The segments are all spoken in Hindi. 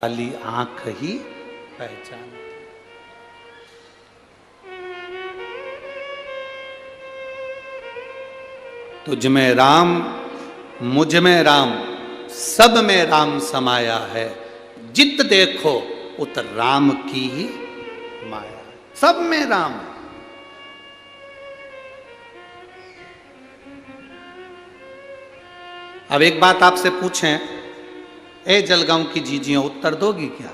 वाली आंख ही पहचान। तुझ में राम, मुझ में राम, सब में राम समाया है। जित देखो उत राम की ही माया। सब में राम। अब एक बात आपसे पूछें, ए जलगांव की जीजियों, उत्तर दोगी क्या?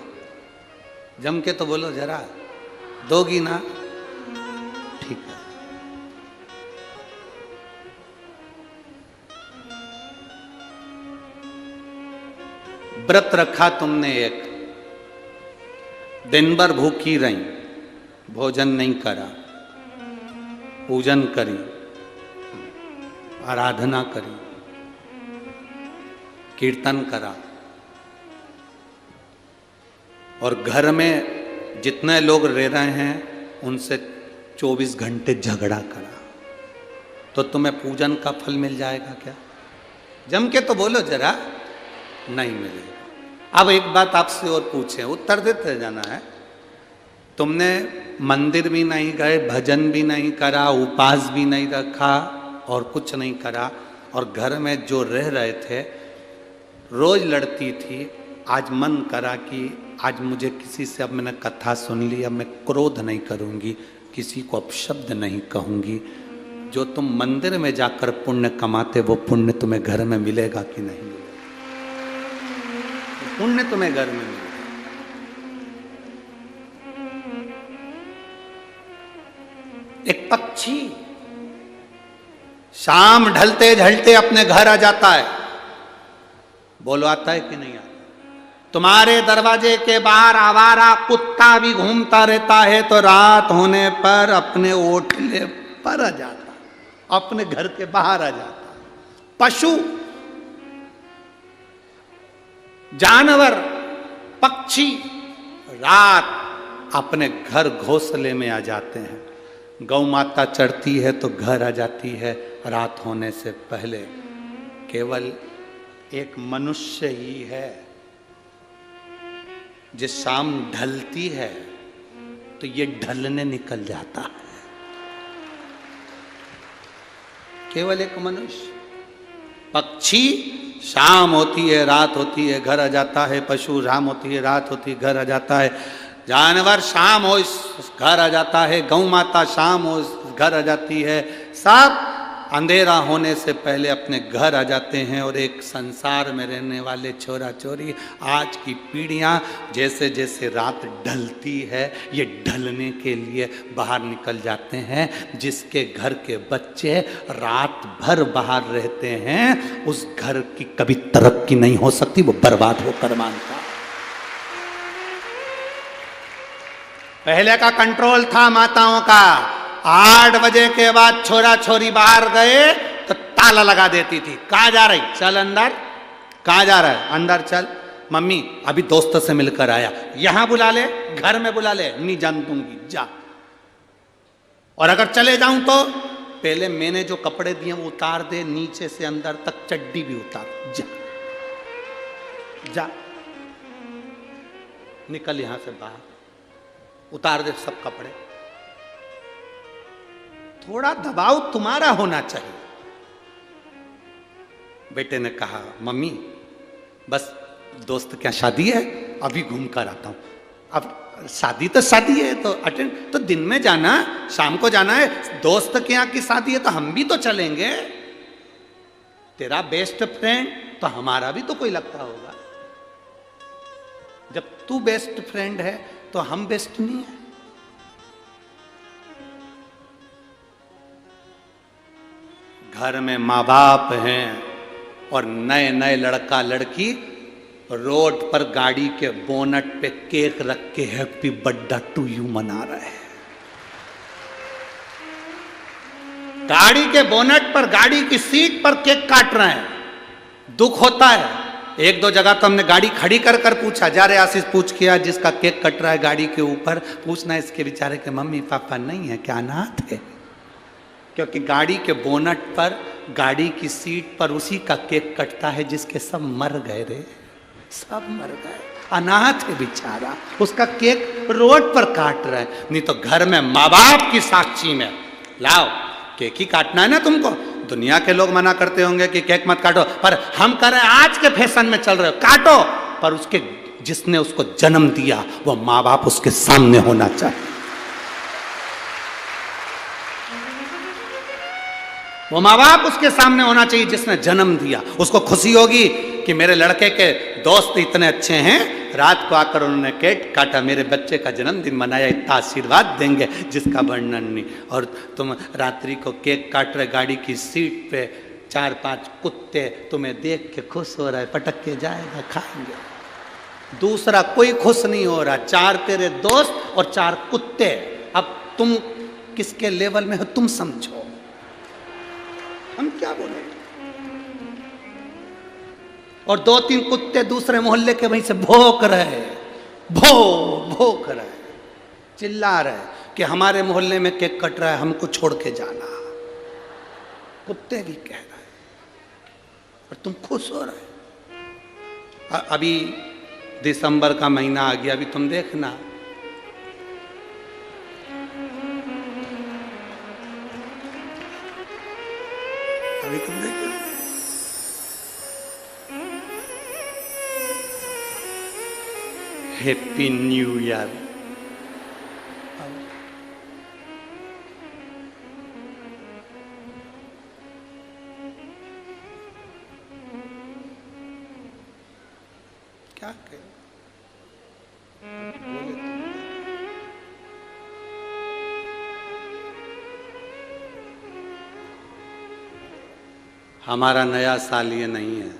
जम के तो बोलो जरा, दोगी ना? ठीक है। व्रत रखा तुमने एक, दिन भर भूखी रही, भोजन नहीं करा, पूजन करी, आराधना करी, कीर्तन करा, और घर में जितने लोग रह रहे हैं उनसे 24 घंटे झगड़ा करा, तो तुम्हें पूजन का फल मिल जाएगा क्या? जम के तो बोलो जरा, नहीं मिलेगा। अब एक बात आपसे और पूछें, उत्तर देते जाना है। तुमने मंदिर भी नहीं गए, भजन भी नहीं करा, उपास भी नहीं रखा और कुछ नहीं करा, और घर में जो रह रहे थे रोज लड़ती थी। आज मन करा कि आज मुझे किसी से, अब मैंने कथा सुन ली, अब मैं क्रोध नहीं करूंगी, किसी को अपशब्द नहीं कहूंगी। जो तुम मंदिर में जाकर पुण्य कमाते, वो पुण्य तुम्हें घर में मिलेगा कि नहीं मिलेगा? पुण्य तुम्हें घर में मिलेगा। एक पक्षी शाम ढलते ढलते अपने घर आ जाता है। बोलो, आता है कि नहीं आता? तुम्हारे दरवाजे के बाहर आवारा कुत्ता भी घूमता रहता है, तो रात होने पर अपने ओटले पर आ जाता, अपने घर के बाहर आ जाता। पशु, जानवर, पक्षी रात अपने घर घोंसले में आ जाते हैं। गौ माता चढ़ती है तो घर आ जाती है रात होने से पहले। केवल एक मनुष्य ही है जिस शाम ढलती है तो ये ढलने निकल जाता है। केवल एक मनुष्य। पक्षी शाम होती है, रात होती है, घर आ जाता है। पशु शाम होती है, रात होती है, घर आ जाता है। जानवर शाम हो घर आ जाता है। गौ माता शाम हो घर आ जाती है। सब अंधेरा होने से पहले अपने घर आ जाते हैं। और एक संसार में रहने वाले छोरा छोरी, आज की पीढ़ियां जैसे जैसे रात ढलती है, ये ढलने के लिए बाहर निकल जाते हैं। जिसके घर के बच्चे रात भर बाहर रहते हैं, उस घर की कभी तरक्की नहीं हो सकती, वो बर्बाद होकर मानता। पहले का कंट्रोल था माताओं का। 8 बजे के बाद छोरा छोरी बाहर गए तो ताला लगा देती थी। कहाँ जा रही? चल अंदर। कहाँ जा रहा है? अंदर चल। मम्मी अभी दोस्त से मिलकर आया, यहां बुला ले, घर में बुला ले, नहीं जान दूंगी, जा। और अगर चले जाऊं तो पहले मैंने जो कपड़े दिए वो उतार दे, नीचे से अंदर तक चड्डी भी उतार, जा जा, निकल यहां से बाहर, उतार दे सब कपड़े। थोड़ा दबाव तुम्हारा होना चाहिए। बेटे ने कहा, मम्मी बस दोस्त क्या शादी है, अभी घूम कर आता हूं। अब शादी तो शादी है तो अटेंड तो दिन में जाना, शाम को जाना है। दोस्त के यहाँ की शादी है तो हम भी तो चलेंगे। तेरा बेस्ट फ्रेंड तो हमारा भी तो कोई लगता होगा। जब तू बेस्ट फ्रेंड है तो हम बेस्ट नहीं है। घर में माँ बाप हैं और नए नए लड़का लड़की रोड पर गाड़ी के बोनट पे केक रख के हैप्पी बर्थडे टू यू मना रहे हैं। गाड़ी के बोनट पर, गाड़ी की सीट पर केक काट रहे हैं। दुख होता है। 1-2 जगह तो हमने गाड़ी खड़ी कर कर पूछा, जा रे आशीष पूछ किया, जिसका केक कट रहा है गाड़ी के ऊपर, पूछना इसके बेचारे के मम्मी पापा नहीं है क्या, अनाथ है? क्योंकि गाड़ी के बोनट पर, गाड़ी की सीट पर उसी का केक कटता है जिसके सब मर गए रे, सब मर गए। अनाथ है बेचारा, उसका केक रोड पर काट रहा है। नहीं तो घर में माँ बाप की साक्षी में लाओ, केक ही काटना है ना तुमको। दुनिया के लोग मना करते होंगे कि केक मत काटो, पर हम कह रहे हैं आज के फैशन में चल रहे हो, काटो, पर उसके जिसने उसको जन्म दिया वो माँ बाप उसके सामने होना चाहिए। वो माँ बाप उसके सामने होना चाहिए जिसने जन्म दिया। उसको खुशी होगी कि मेरे लड़के के दोस्त इतने अच्छे हैं, रात को आकर उन्होंने केक काटा, मेरे बच्चे का जन्मदिन मनाया, इतना आशीर्वाद देंगे जिसका वर्णन नहीं। और तुम रात्रि को केक काट रहे, गाड़ी की सीट पे 4-5 कुत्ते तुम्हें देख के खुश हो रहा है, पटक के जाएगा, खाएंगे। दूसरा कोई खुश नहीं हो रहा, 4 तेरे दोस्त और 4 कुत्ते। अब तुम किसके लेवल में हो तुम समझो, हम क्या बोले। और 2-3 कुत्ते दूसरे मोहल्ले के वहीं से भौंक रहे, भौंक रहे, चिल्ला रहे कि हमारे मोहल्ले में केक कट रहा है, हमको छोड़ के जाना। कुत्ते भी कह रहे और तुम खुश हो रहे। अभी दिसंबर का महीना आ गया, अभी तुम देखना, अभी तुम देखना हैप्पी न्यू ईयर। क्या करें, हमारा नया साल ये नहीं है।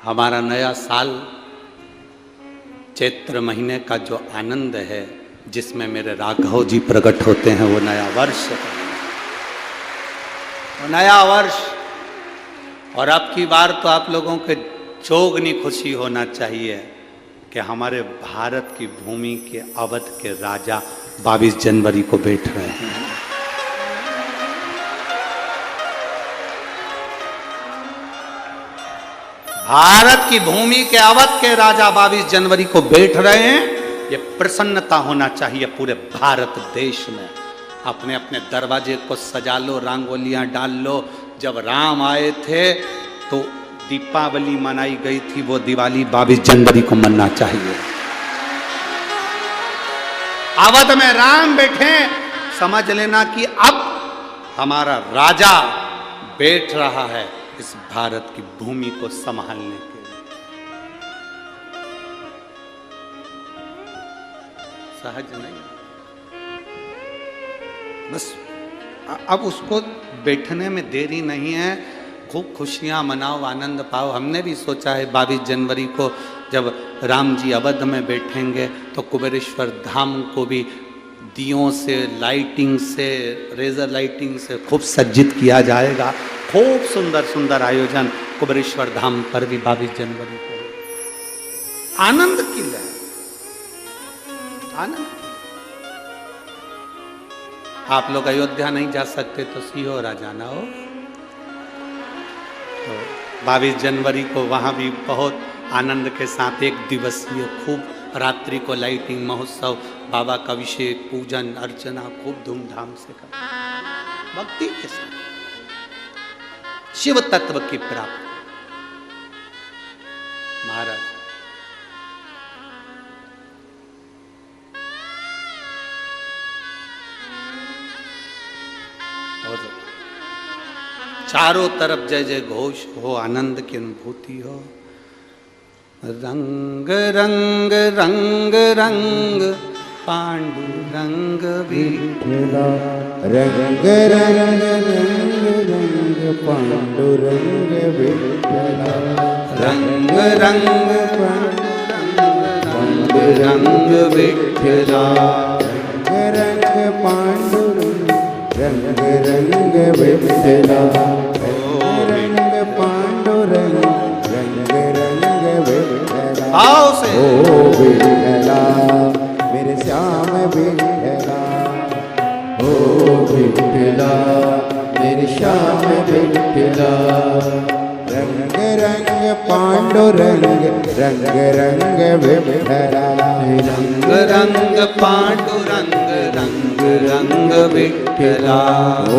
हमारा नया साल चैत्र महीने का जो आनंद है, जिसमें मेरे राघव जी प्रकट होते हैं, वो नया वर्ष है, वो नया वर्ष। और अब की बार तो आप लोगों के चौगनी खुशी होना चाहिए कि हमारे भारत की भूमि के अवध के राजा 22 जनवरी को बैठ रहे हैं। भारत की भूमि के अवध के राजा 22 जनवरी को बैठ रहे हैं, ये प्रसन्नता होना चाहिए पूरे भारत देश में। अपने अपने दरवाजे को सजा लो, रंगोलियां डाल लो। जब राम आए थे तो दीपावली मनाई गई थी, वो दिवाली 22 जनवरी को मनना चाहिए। अवध में राम बैठे, समझ लेना कि अब हमारा राजा बैठ रहा है इस भारत की भूमि को संभालने के लिए। सहज नहीं, बस अब उसको बैठने में देरी नहीं है। खूब खुशियां मनाओ, आनंद पाओ। हमने भी सोचा है 22 जनवरी को जब राम जी अवध में बैठेंगे तो कुबेरेश्वर धाम को भी दियों से, लाइटिंग से, रेजर लाइटिंग से खूब सज्जित किया जाएगा। खूब सुंदर सुंदर आयोजन कुबेरेश्वर धाम पर भी 22 जनवरी को। आनंद की लहर, आनंद। आप लोग अयोध्या नहीं जा सकते तो सीहोर आ जाना हो। तो 22 जनवरी को वहाँ भी बहुत आनंद के साथ एक दिवसीय खूब रात्रि को लाइटिंग महोत्सव, बाबा का अभिषेक, पूजन अर्चना खूब धूमधाम से कर, भक्ति के साथ शिव तत्व की प्राप्ति। महाराज और चारों तरफ जय जय घोष हो, आनंद की अनुभूति हो। रंग रंग रंग रंग पांडुरंग विठला, रंग रंग रंग रंग पांडुरंग विठला, रंग रंग पांडुरंग विठला, रंग रंग पांडुरंग, रंग रंग विठला, रंग पांडुरंग, रंग रंग विठला। भाव से ओ विठला मेरे श्याम विठला, ओ विठला मेरे श्याम विठला, रंग रंग रंग पांडुरंग रंग रंग विठला रंग रंग पांडुरंग रंग रंग विठला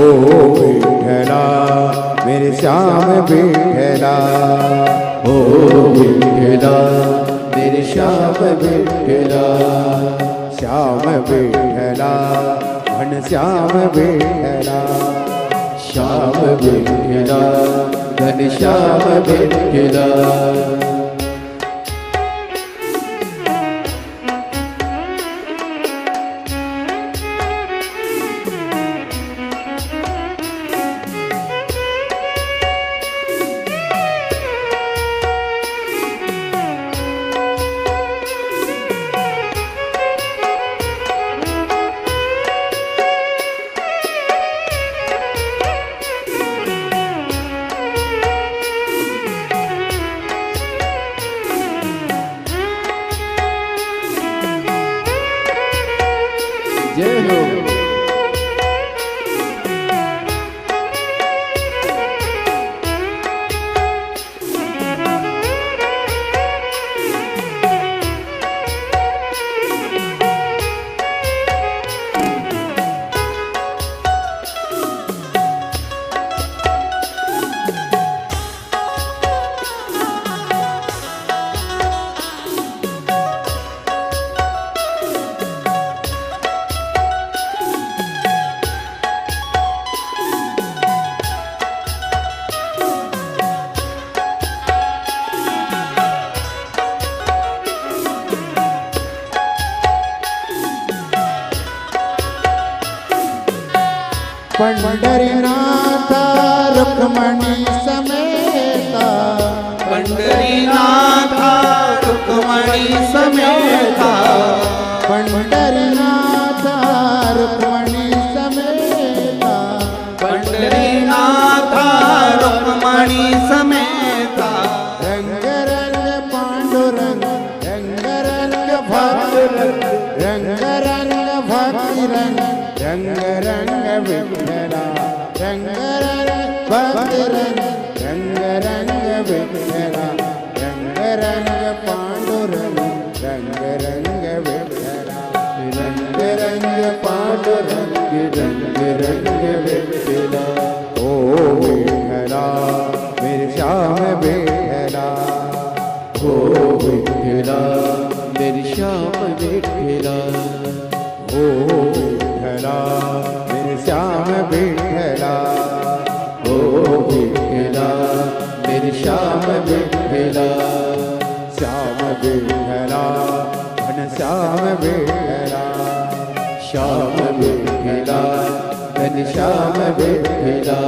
ओ विठला मेरे श्याम विठला ओ विठला मेरे श्याम विठला श्याम विठला घन श्याम विठला श्याम विठला घन श्याम विठला जय हो पंढरीनाथ रुक्मणी समेता पंढरीनाथ रुक्मणी समेता पंढरीनाथ रुक्मणी समेता पंढरीनाथ रुक्मणी समेता रंग रंग पांडुरंग रंग रंग भक्ति रंग रंग भक्ति रंग रंग रंग विठला रंग रंग भक्ति रंग रंग विठला रंग रंग पांडुरंग रंग रंग विठला रंग रंग पांडुरंग रंग रंग विठला ओ विठला मेरे श्याम विठला ओ विठला मेरे श्याम विठला ओ विठला मेरे श्याम विठला ओ विठला मेरे श्याम विठला श्याम विठला घन श्याम विठला श्याम विठला घन श्याम विठला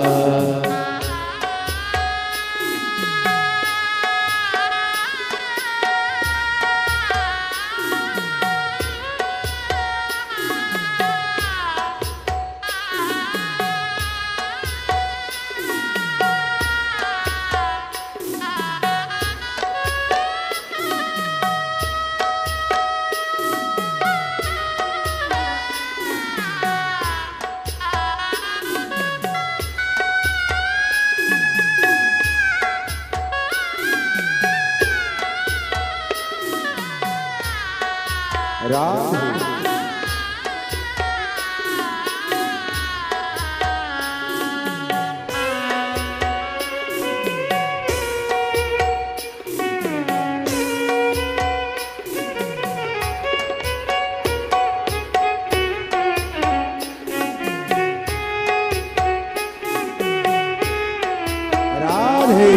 राधे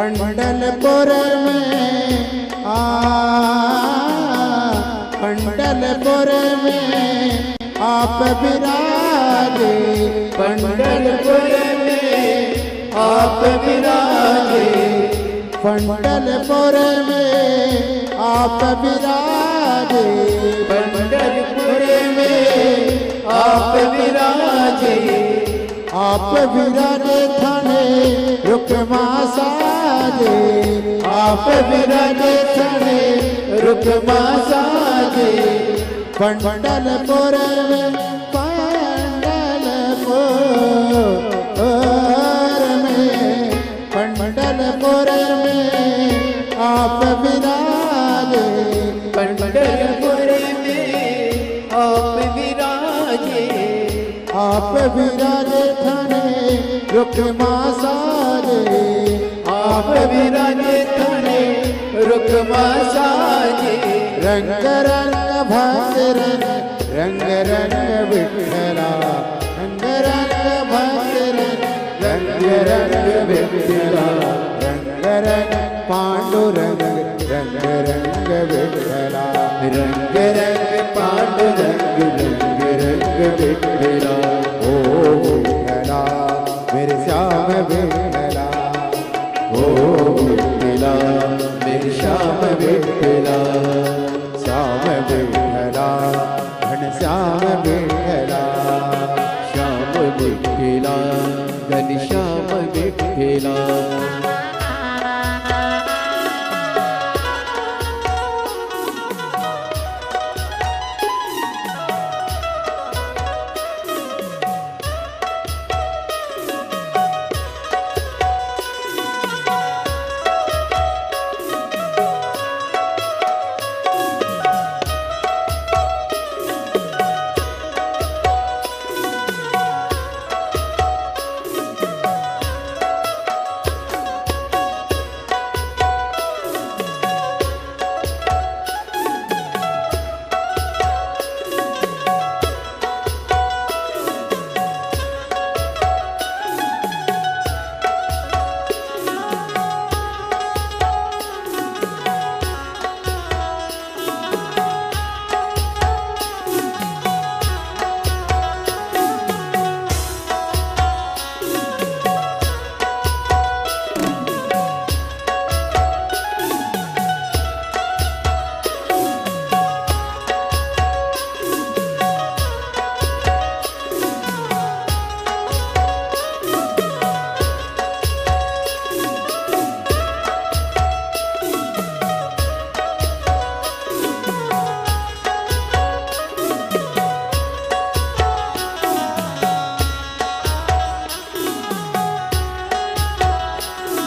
पंडलपुर में पंडलपुर में आप विराजे, पंडलपुर में आप विराजे, पंडलपुर में आप विराजे, पंडलपुर में आप विराजे, आप विराजे थाने रुकमा साजे, आप विराजे थाने रुकमा साजे, पंडलपुर में पंडलपुर में आप विराजे, पंडलपुर में आप विराजे, आप विराजे थाने रुकमा साजे, आप विराजे थाने रुकमा साजे, रंग रंग भक्त रंग रंग रंग विठ्ठला, रंग रंग भक्त रंग रंग रंग विठ्ठला, रंग रंग पांडुरंग रंग रंग विठ्ठला, रंग रंग पांडुरंग रंग रंग विठ्ठला, ओ विठ्ठला मेरे श्याम विठ्ठला, ओ विठ्ठला मेरे श्याम विठ्ठला, श्याम विठ्ठला घनश्याम विठ्ठला, श्याम विठ्ठला घनश्याम विठ्ठला,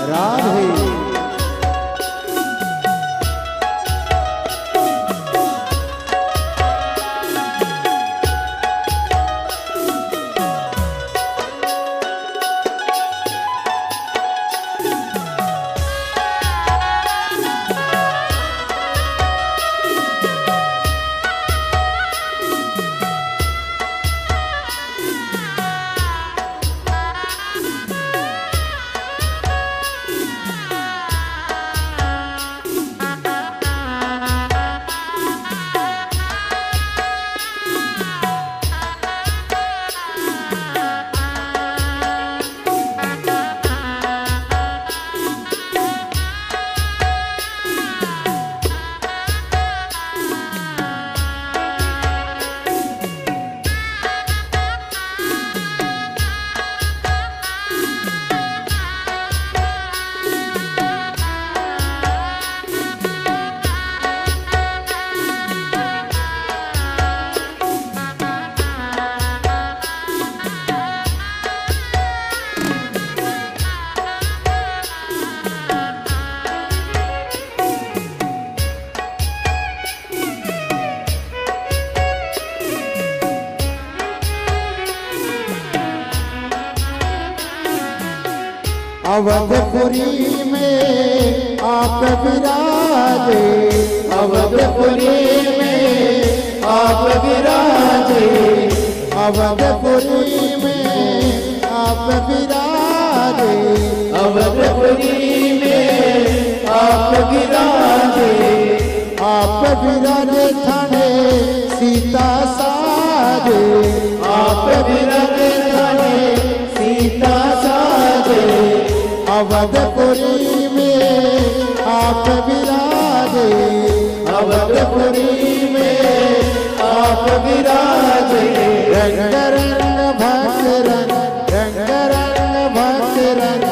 राधे अवधपुरी में आप विराजे, अवधपुरी में आप विराजे, अवधपुरी में आप विराजे, अवधपुरी में आप विराजे आप विराजे थाने सीता साजे आप विराजे थाने सीता साजे अवधपुरी में आप विराजे अवधपुरी में आप विराजे रंग रंग भक्त रंग रंग भक्त रंग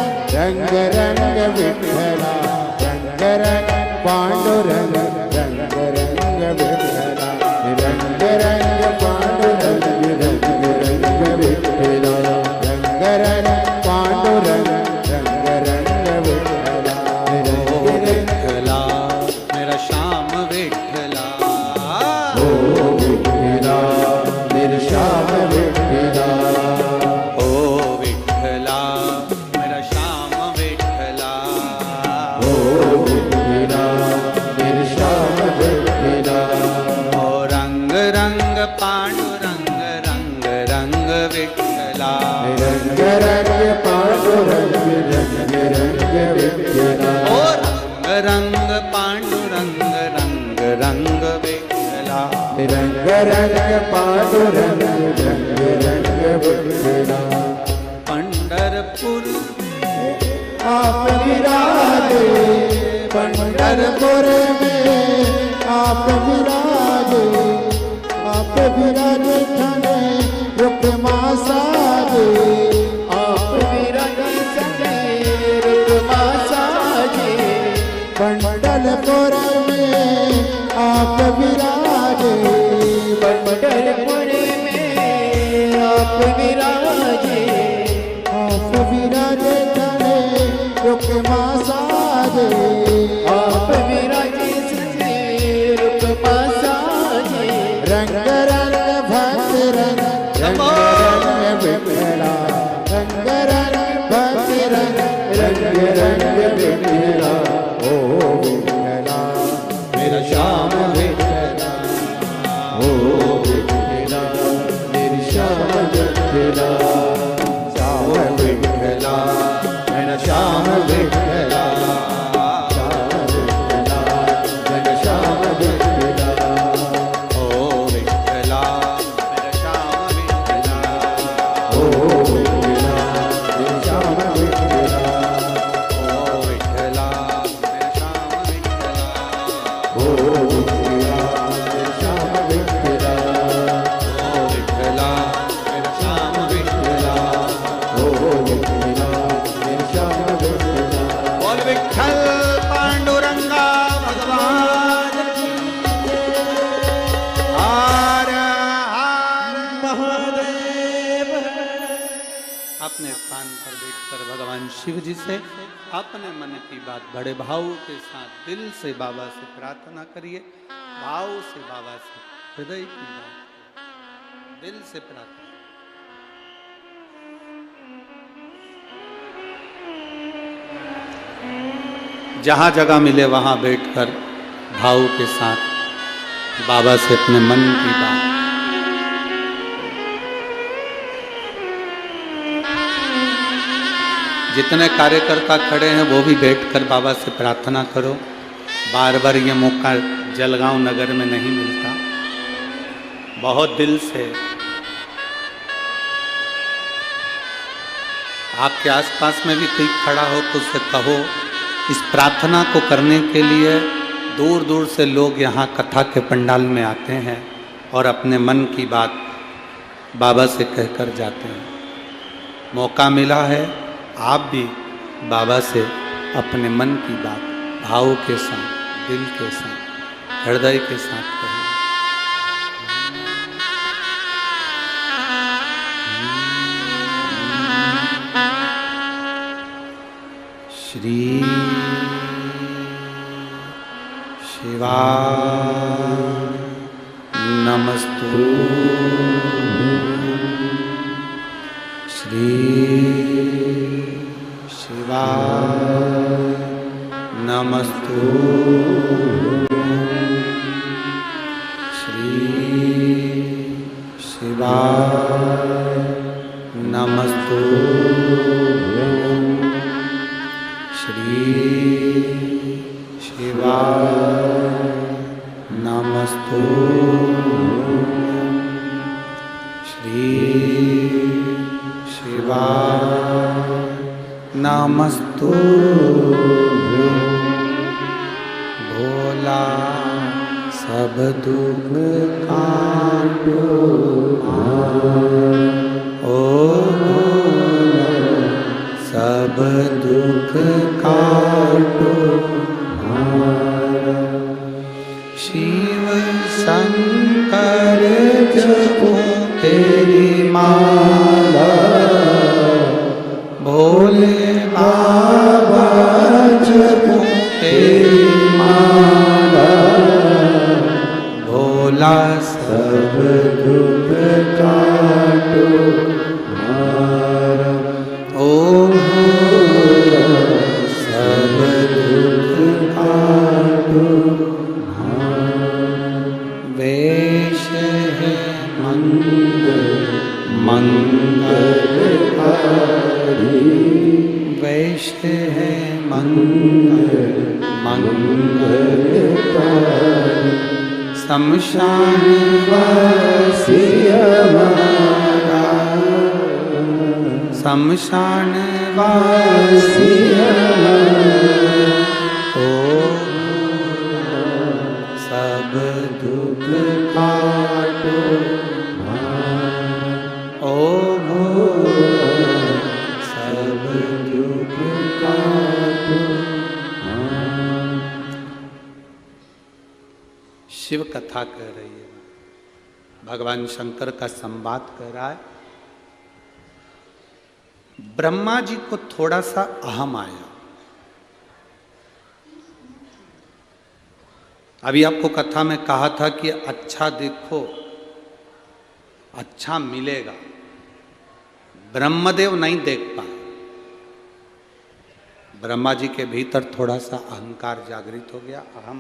रंग विठ्ठला रंग रंग पांडुरंग रंग रंग विठ्ठला रंग रंग पांडुरंग रंग रंग विठ्ठला रंग रंग पांडुरंग रंग रंग विठ्ठला ओ विठ्ठला मेरा श्याम विठ्ठला ओ विठ्ठला मेरे श्याम विठ्ठला ओ विठ्ठला मेरा श्याम विठ्ठला ओ विठ्ठला मेरे श्याम विठ्ठला ओ रंग रंग पांडुरंग रंग रंग विठ्ठला रंग रंग पांडुरंग रंग रंग विठ्ठला ओ रंग रंग पांडुरंग रंग रंग विठ्ठला रंग रंग पांडुरंग रंग रंग विठ्ठला पंढरपुर आप विराजे पंढरपुर में आप विराजे थाने रुक्मा साजे आप विराजे सगे रुक्मा साजे पंढरपुर में आप विराजे पंढरपुर में आप विराजे थाने रुक्मा साजे आप विराजे सगे रुक्मा साजे रंग रंग भक्त रंग रंग विठ्ठला रंग रंग भक्त रंग रंग विठ्ठला ओ विठ्ठला मेरा श्याम विठ्ठला ओ विठ्ठला मेरे श्याम विठ्ठला श्याम विठ्ठला मेरा श्याम विठ्ठला मेरे श्याम विठ्ठला ओ विठ्ठला मेरा श्याम विठ्ठला ओ विठ्ठला मेरे श्याम विठ्ठला ओ विठ्ठला मेरा श्याम विठ्ठला ओ विठ्ठला मेरे श्याम विठ्ठला ओ विठ्ठला मेरा श्याम विठ्ठला ओ विठ्ठला मेरे श्याम विठ्ठला बोल विठ्ठल पांडुरंगा भगवान की हर हर महादेव। अपने स्थान पर बैठकर भगवान शिव जी से अपने मन की बात बड़े भाव के साथ दिल से बाबा से प्रार्थना करिए। भाव से बाबा से हृदय की बात दिल से प्रार्थना। जहाँ जगह मिले वहाँ बैठकर भाव के साथ बाबा से अपने मन की बात। जितने कार्यकर्ता खड़े हैं वो भी बैठकर बाबा से प्रार्थना करो। बार बार ये मौका जलगांव नगर में नहीं मिलता। बहुत दिल से आपके आसपास में भी कोई खड़ा हो तो उससे कहो। इस प्रार्थना को करने के लिए दूर दूर से लोग यहाँ कथा के पंडाल में आते हैं और अपने मन की बात बाबा से कहकर जाते हैं। मौका मिला है, आप भी बाबा से अपने मन की बात भाव के साथ, दिल के साथ, हृदय के साथ कहें। श्री शिवा नमस्तु श्री शिवा नमस्तु श्री शिवा नमस्तु श्री नमस्तु श्री शिवाय नमस्तु भोला सब दुख काटो ओ भोला सब दुख काटो शिव शंकर जपो तेरी माला भोले बाबा जपो तेरी माला भोला सब दुख काटो ओ भोला सब दुख काटो वेश है मंगलकारी वेश है मंगलकारी शमशान वासी हमारा शमशान वासी ओ सब दुख काटो ओ सब दुख काटो। शिव कथा कह रही है, भगवान शंकर का संवाद कर रहा है। ब्रह्मा जी को थोड़ा सा अहम आया। अभी आपको कथा में कहा था कि अच्छा देखो अच्छा मिलेगा। ब्रह्मदेव नहीं देख पाए। ब्रह्मा जी के भीतर थोड़ा सा अहंकार जागृत हो गया, अहम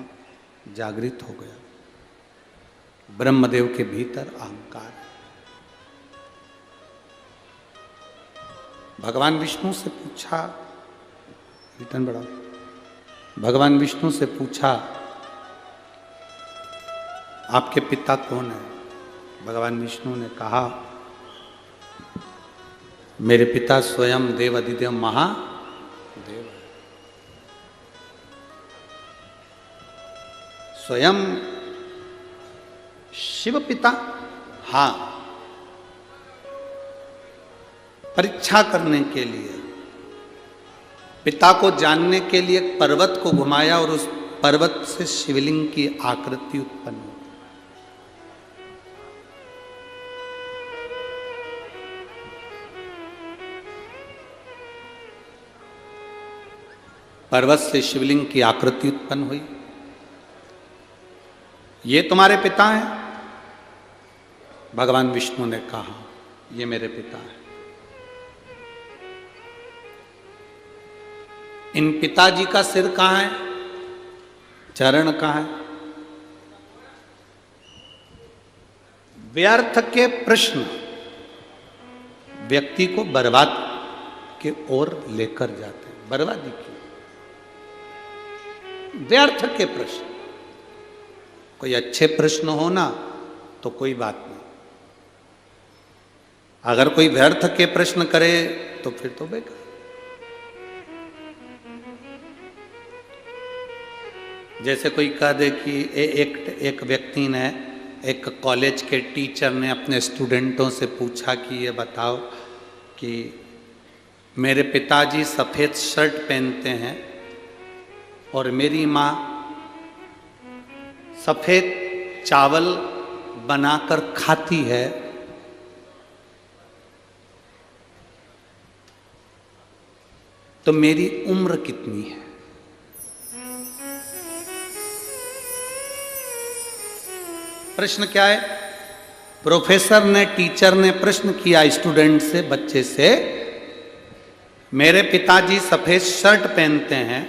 जागृत हो गया। ब्रह्मदेव के भीतर अहंकार। भगवान विष्णु से पूछा, रिटर्न बढ़ाओ। भगवान विष्णु से पूछा आपके पिता कौन है? भगवान विष्णु ने कहा मेरे पिता स्वयं देव अधिदेव महादेव है। स्वयं शिव पिता? हाँ, परीक्षा करने के लिए, पिता को जानने के लिए एक पर्वत को घुमाया और उस पर्वत से शिवलिंग की आकृति उत्पन्न हुई। पर्वत से शिवलिंग की आकृति उत्पन्न हुई। ये तुम्हारे पिता हैं? भगवान विष्णु ने कहा ये मेरे पिता हैं। इन पिताजी का सिर कहां है? चरण कहां है? व्यर्थ के प्रश्न व्यक्ति को बर्बाद के ओर लेकर जाते हैं। बर्बादी की व्यर्थ के प्रश्न। कोई अच्छे प्रश्न हो ना तो कोई बात नहीं। अगर कोई व्यर्थ के प्रश्न करे तो फिर तो बेकार। जैसे कोई कह दे कि एक व्यक्ति ने, एक कॉलेज के टीचर ने अपने स्टूडेंटों से पूछा कि ये बताओ कि मेरे पिताजी सफ़ेद शर्ट पहनते हैं और मेरी माँ सफ़ेद चावल बनाकर खाती है, तो मेरी उम्र कितनी है? प्रश्न क्या है? प्रोफेसर ने, टीचर ने प्रश्न किया स्टूडेंट से, बच्चे से, मेरे पिताजी सफ़ेद शर्ट पहनते हैं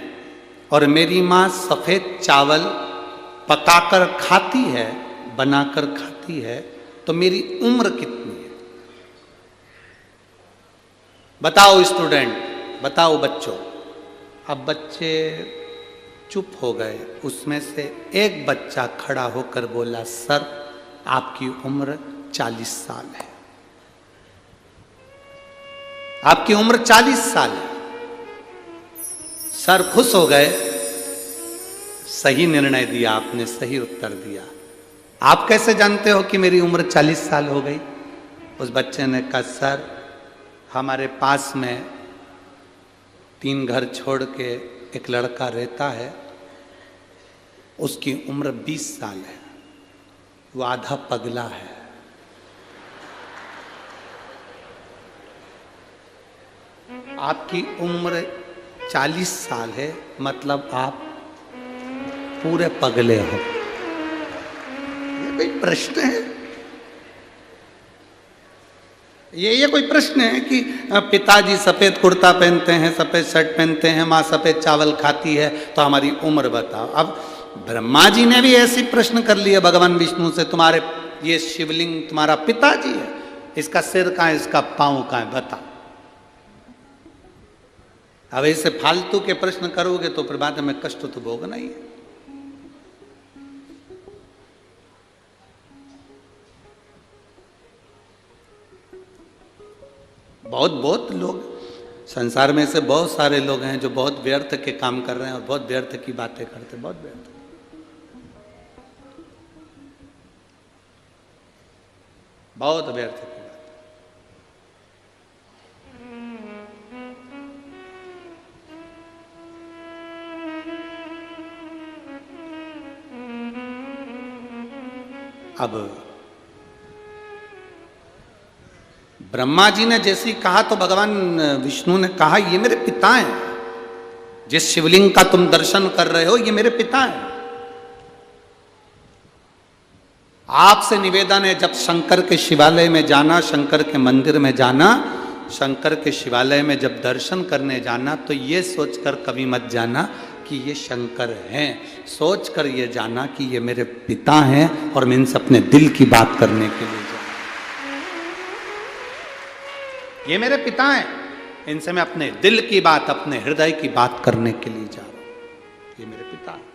और मेरी माँ सफ़ेद चावल पकाकर खाती है, बनाकर खाती है, तो मेरी उम्र कितनी है? बताओ स्टूडेंट, बताओ बच्चों। अब बच्चे चुप हो गए। उसमें से एक बच्चा खड़ा होकर बोला, सर आपकी उम्र 40 साल है, आपकी उम्र 40 साल है। सर खुश हो गए, सही निर्णय दिया आपने, सही उत्तर दिया। आप कैसे जानते हो कि मेरी उम्र 40 साल हो गई? उस बच्चे ने कहा, सर हमारे पास में 3 घर छोड़ के एक लड़का रहता है, उसकी उम्र 20 साल है, वो आधा पगला है। आपकी उम्र 40 साल है, मतलब आप पूरे पगले हो। ये कोई प्रश्न है? ये कोई प्रश्न है कि पिताजी सफेद कुर्ता पहनते हैं, सफेद शर्ट पहनते हैं, माँ सफेद चावल खाती है, तो हमारी उम्र बताओ। अब ब्रह्मा जी ने भी ऐसी प्रश्न कर लिया भगवान विष्णु से, तुम्हारे ये शिवलिंग तुम्हारा पिताजी है, इसका सिर कहाँ है, इसका पांव कहाँ है, बता। अब ऐसे फालतू के प्रश्न करोगे तो फिर बाद में कष्ट तो भोगना ही है। बहुत लोग संसार में से बहुत सारे लोग हैं जो बहुत व्यर्थ के काम कर रहे हैं और बहुत व्यर्थ की बातें करते हैं, बहुत व्यर्थ। बहुत व्यर्थ की बात। अब ब्रह्मा जी ने जैसे ही कहा तो भगवान विष्णु ने कहा, ये मेरे पिता हैं, जिस शिवलिंग का तुम दर्शन कर रहे हो ये मेरे पिता हैं। आपसे निवेदन है, जब शंकर के शिवालय में जाना, शंकर के मंदिर में जाना, शंकर के शिवालय में जब दर्शन करने जाना, तो ये सोचकर कभी मत जाना कि ये शंकर हैं, सोचकर ये जाना कि ये मेरे पिता हैं और मैं इनसे अपने दिल की बात करने के लिए जा। ये मेरे पिता हैं, इनसे मैं अपने दिल की बात, अपने हृदय की बात करने के लिए जा रहा हूं। ये मेरे पिता हैं।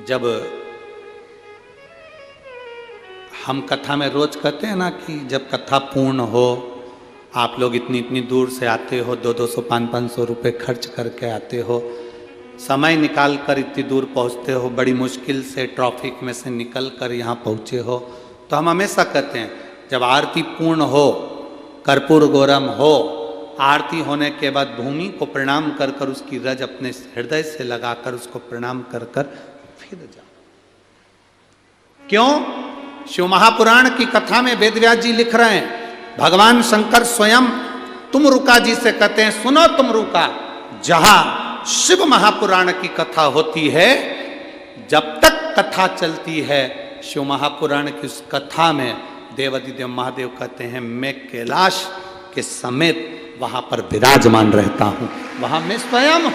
जब हम कथा में रोज कहते हैं ना कि जब कथा पूर्ण हो, आप लोग इतनी दूर से आते हो, 200 500 रुपये खर्च करके आते हो, समय निकाल कर इतनी दूर पहुंचते हो, बड़ी मुश्किल से ट्रैफिक में से निकल कर यहाँ पहुँचे हो, तो हम हमेशा कहते हैं जब आरती पूर्ण हो, कर्पूर गौरम हो, आरती होने के बाद भूमि को प्रणाम कर कर उसकी रज अपने हृदय से लगाकर उसको प्रणाम कर कर फिर जाओ। क्यों? शिव महापुराण की कथा में वेदव्यास जी लिख रहे हैं, भगवान शंकर स्वयं तुमरुका जी से कहते हैं, सुनो तुमरुका, जहां शिव महापुराण की कथा होती है, जब तक कथा चलती है, शिव महापुराण की उस कथा में देवादिदेव महादेव कहते हैं, मैं कैलाश के समेत वहां पर विराजमान रहता हूं, वहां मैं स्वयं हूं,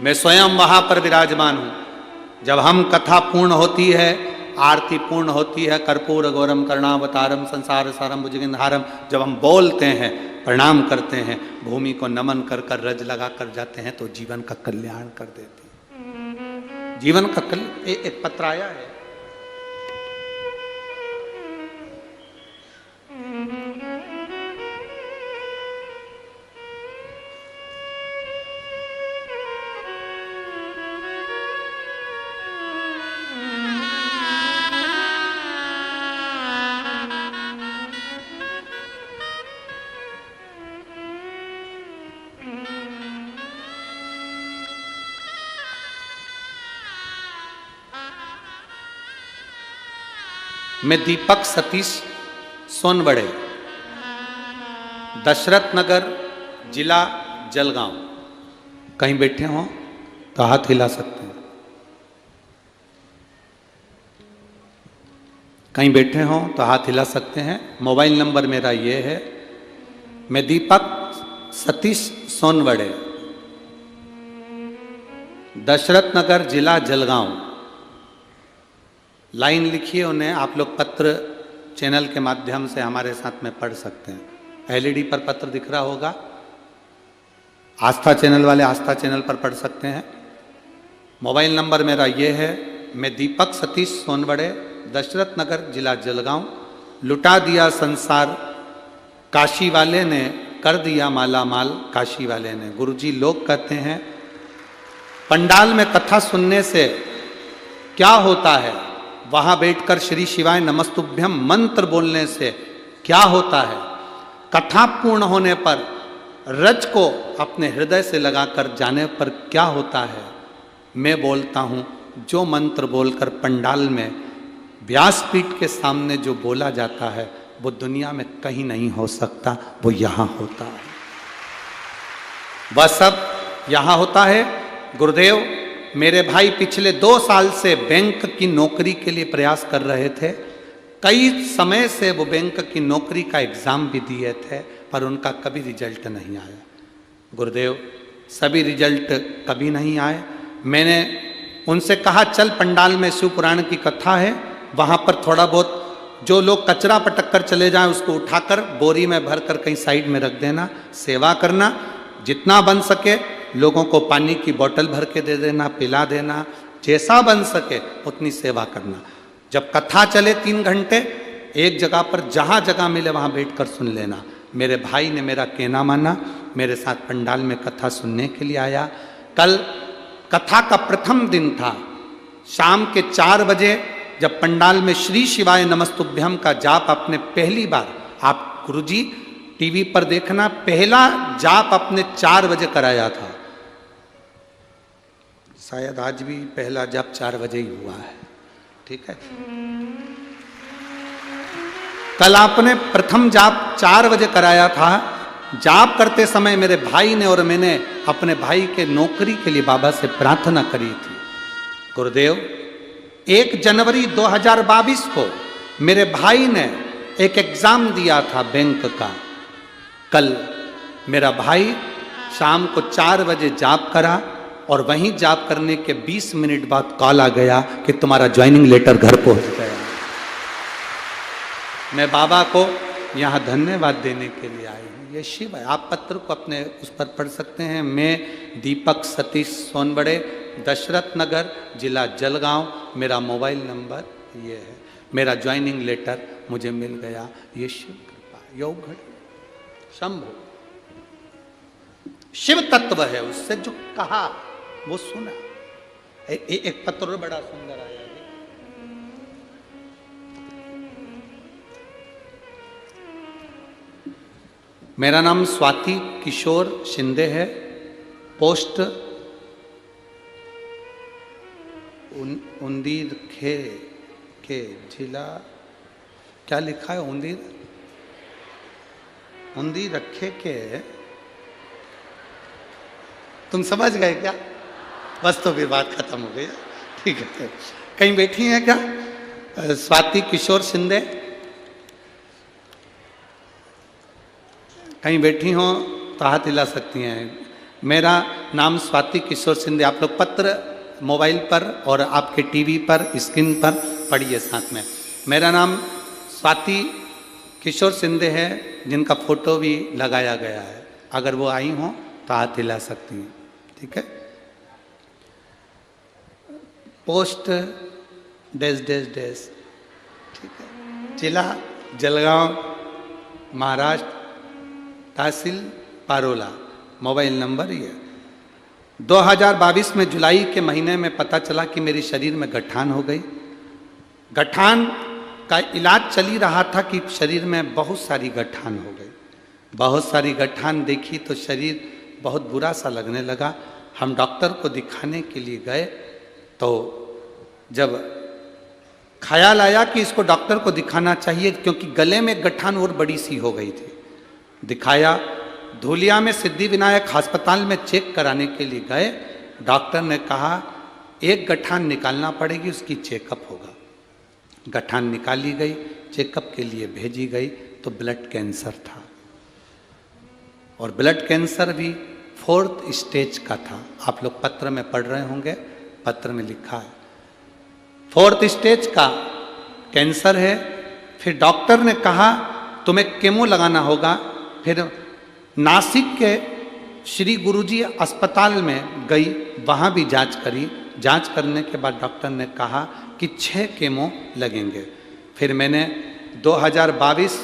मैं स्वयं वहां पर विराजमान हूं। जब हम कथा पूर्ण होती है, आरती पूर्ण होती है, कर्पूर गौरम करुणावतारम संसार सारम भुजगेंद्रहारम, जब हम बोलते हैं, प्रणाम करते हैं, भूमि को नमन कर कर रज लगा कर जाते हैं, तो जीवन का कल्याण कर देते हैं। जीवन का एक पत्र आया है, मैं दीपक सतीश सोनबड़े, दशरथ नगर, जिला जलगांव। कहीं बैठे हो तो हाथ हिला सकते हैं, कहीं बैठे हो तो हाथ हिला सकते हैं। मोबाइल नंबर मेरा ये है, मैं दीपक सतीश सोनबड़े, दशरथ नगर, जिला जलगांव। लाइन लिखिए उन्हें, आप लोग पत्र चैनल के माध्यम से हमारे साथ में पढ़ सकते हैं। एलईडी पर पत्र दिख रहा होगा, आस्था चैनल वाले आस्था चैनल पर पढ़ सकते हैं। मोबाइल नंबर मेरा ये है, मैं दीपक सतीश सोनबड़े, दशरथ नगर, जिला जलगांव। लुटा दिया संसार काशी वाले ने, कर दिया माला माल काशी वाले ने। गुरुजी लोग कहते हैं पंडाल में कथा सुनने से क्या होता है, वहां बैठकर श्री शिवाय नमस्तुभ्यम मंत्र बोलने से क्या होता है, कथा पूर्ण होने पर रज को अपने हृदय से लगाकर जाने पर क्या होता है। मैं बोलता हूं जो मंत्र बोलकर पंडाल में व्यासपीठ के सामने जो बोला जाता है वो दुनिया में कहीं नहीं हो सकता, वो यहां होता है। वह सब यहां होता है। गुरुदेव, मेरे भाई पिछले 2 साल से बैंक की नौकरी के लिए प्रयास कर रहे थे। कई समय से वो बैंक की नौकरी का एग्जाम भी दिए थे, पर उनका कभी रिजल्ट नहीं आया। गुरुदेव, सभी रिजल्ट कभी नहीं आए। मैंने उनसे कहा चल पंडाल में शिव पुराण की कथा है, वहाँ पर थोड़ा बहुत जो लोग कचरा पटक कर चले जाएं उसको उठाकर बोरी में भरकर कहीं साइड में रख देना, सेवा करना, जितना बन सके लोगों को पानी की बोतल भर के दे देना, पिला देना, जैसा बन सके उतनी सेवा करना। जब कथा चले 3 घंटे एक जगह पर, जहाँ जगह मिले वहाँ बैठकर सुन लेना। मेरे भाई ने मेरा कहना माना, मेरे साथ पंडाल में कथा सुनने के लिए आया। कल कथा का प्रथम दिन था। शाम के 4 बजे जब पंडाल में श्री शिवाय नमस्तुभ्यम का जाप आपने पहली बार, आप गुरुजी टीवी पर देखना, पहला जाप आपने 4 बजे कराया था। शायद आज भी पहला जाप 4 बजे ही हुआ है, ठीक है। कल आपने प्रथम जाप 4 बजे कराया था। जाप करते समय मेरे भाई ने और मैंने अपने भाई के नौकरी के लिए बाबा से प्रार्थना करी थी। गुरुदेव, 1 जनवरी 2022 को मेरे भाई ने एक एग्जाम दिया था बैंक का। कल मेरा भाई शाम को 4 बजे जाप करा और वहीं जाप करने के 20 मिनट बाद कॉल आ गया कि तुम्हारा ज्वाइनिंग लेटर घर पहुंच गया। मैं बाबा को यहाँ धन्यवाद देने के लिए आई हूँ। ये शिव है। आप पत्र को अपने उस पर पढ़ सकते हैं। मैं दीपक सतीश सोनबड़े, दशरथ नगर, जिला जलगांव। मेरा मोबाइल नंबर ये है। मेरा ज्वाइनिंग लेटर मुझे मिल गया। ये शिव कृपा, योग घड़ी, शंभो शिव तत्व है। उससे जो कहा वो सुना। एक पत्र बड़ा सुंदर आया। मेरा नाम स्वाति किशोर शिंदे है। पोस्ट उंदीर के जिला, क्या लिखा है? उंदीर रखे के, तुम समझ गए क्या? बस तो फिर बात खत्म हो गई। ठीक है, कहीं बैठी हैं क्या? स्वाति किशोर शिंदे कहीं बैठी हो तो हाथ हिला सकती हैं। मेरा नाम स्वाति किशोर शिंदे। आप लोग पत्र मोबाइल पर और आपके टीवी पर स्क्रीन पर पढ़िए साथ में। मेरा नाम स्वाति किशोर शिंदे है, जिनका फोटो भी लगाया गया है। अगर वो आई हो तो हाथ हिला सकती हैं, ठीक है। पोस्ट डैश डैश डैश, ठीक है। जिला जलगांव, महाराष्ट्र, तहसील पारोला। मोबाइल नंबर ये। 2022 में जुलाई के महीने में पता चला कि मेरे शरीर में गठान हो गई। गठान का इलाज चल ही रहा था कि शरीर में बहुत सारी गठान हो गई। बहुत सारी गठान देखी तो शरीर बहुत बुरा सा लगने लगा। हम डॉक्टर को दिखाने के लिए गए तो जब ख्याल आया कि इसको डॉक्टर को दिखाना चाहिए, क्योंकि गले में गठान और बड़ी सी हो गई थी। दिखाया, धूलिया में सिद्धि विनायक अस्पताल में चेक कराने के लिए गए। डॉक्टर ने कहा 1 गठान निकालना पड़ेगी, उसकी चेकअप होगा। गठान निकाली गई, चेकअप के लिए भेजी गई तो ब्लड कैंसर था, और ब्लड कैंसर भी 4th स्टेज का था। आप लोग पत्र में पढ़ रहे होंगे, पत्र में लिखा है 4th स्टेज का कैंसर है। फिर डॉक्टर ने कहा तुम्हें केमो लगाना होगा। फिर नासिक के श्री गुरुजी अस्पताल में गई, वहाँ भी जांच करी। जांच करने के बाद डॉक्टर ने कहा कि 6 केमो लगेंगे। फिर मैंने 2022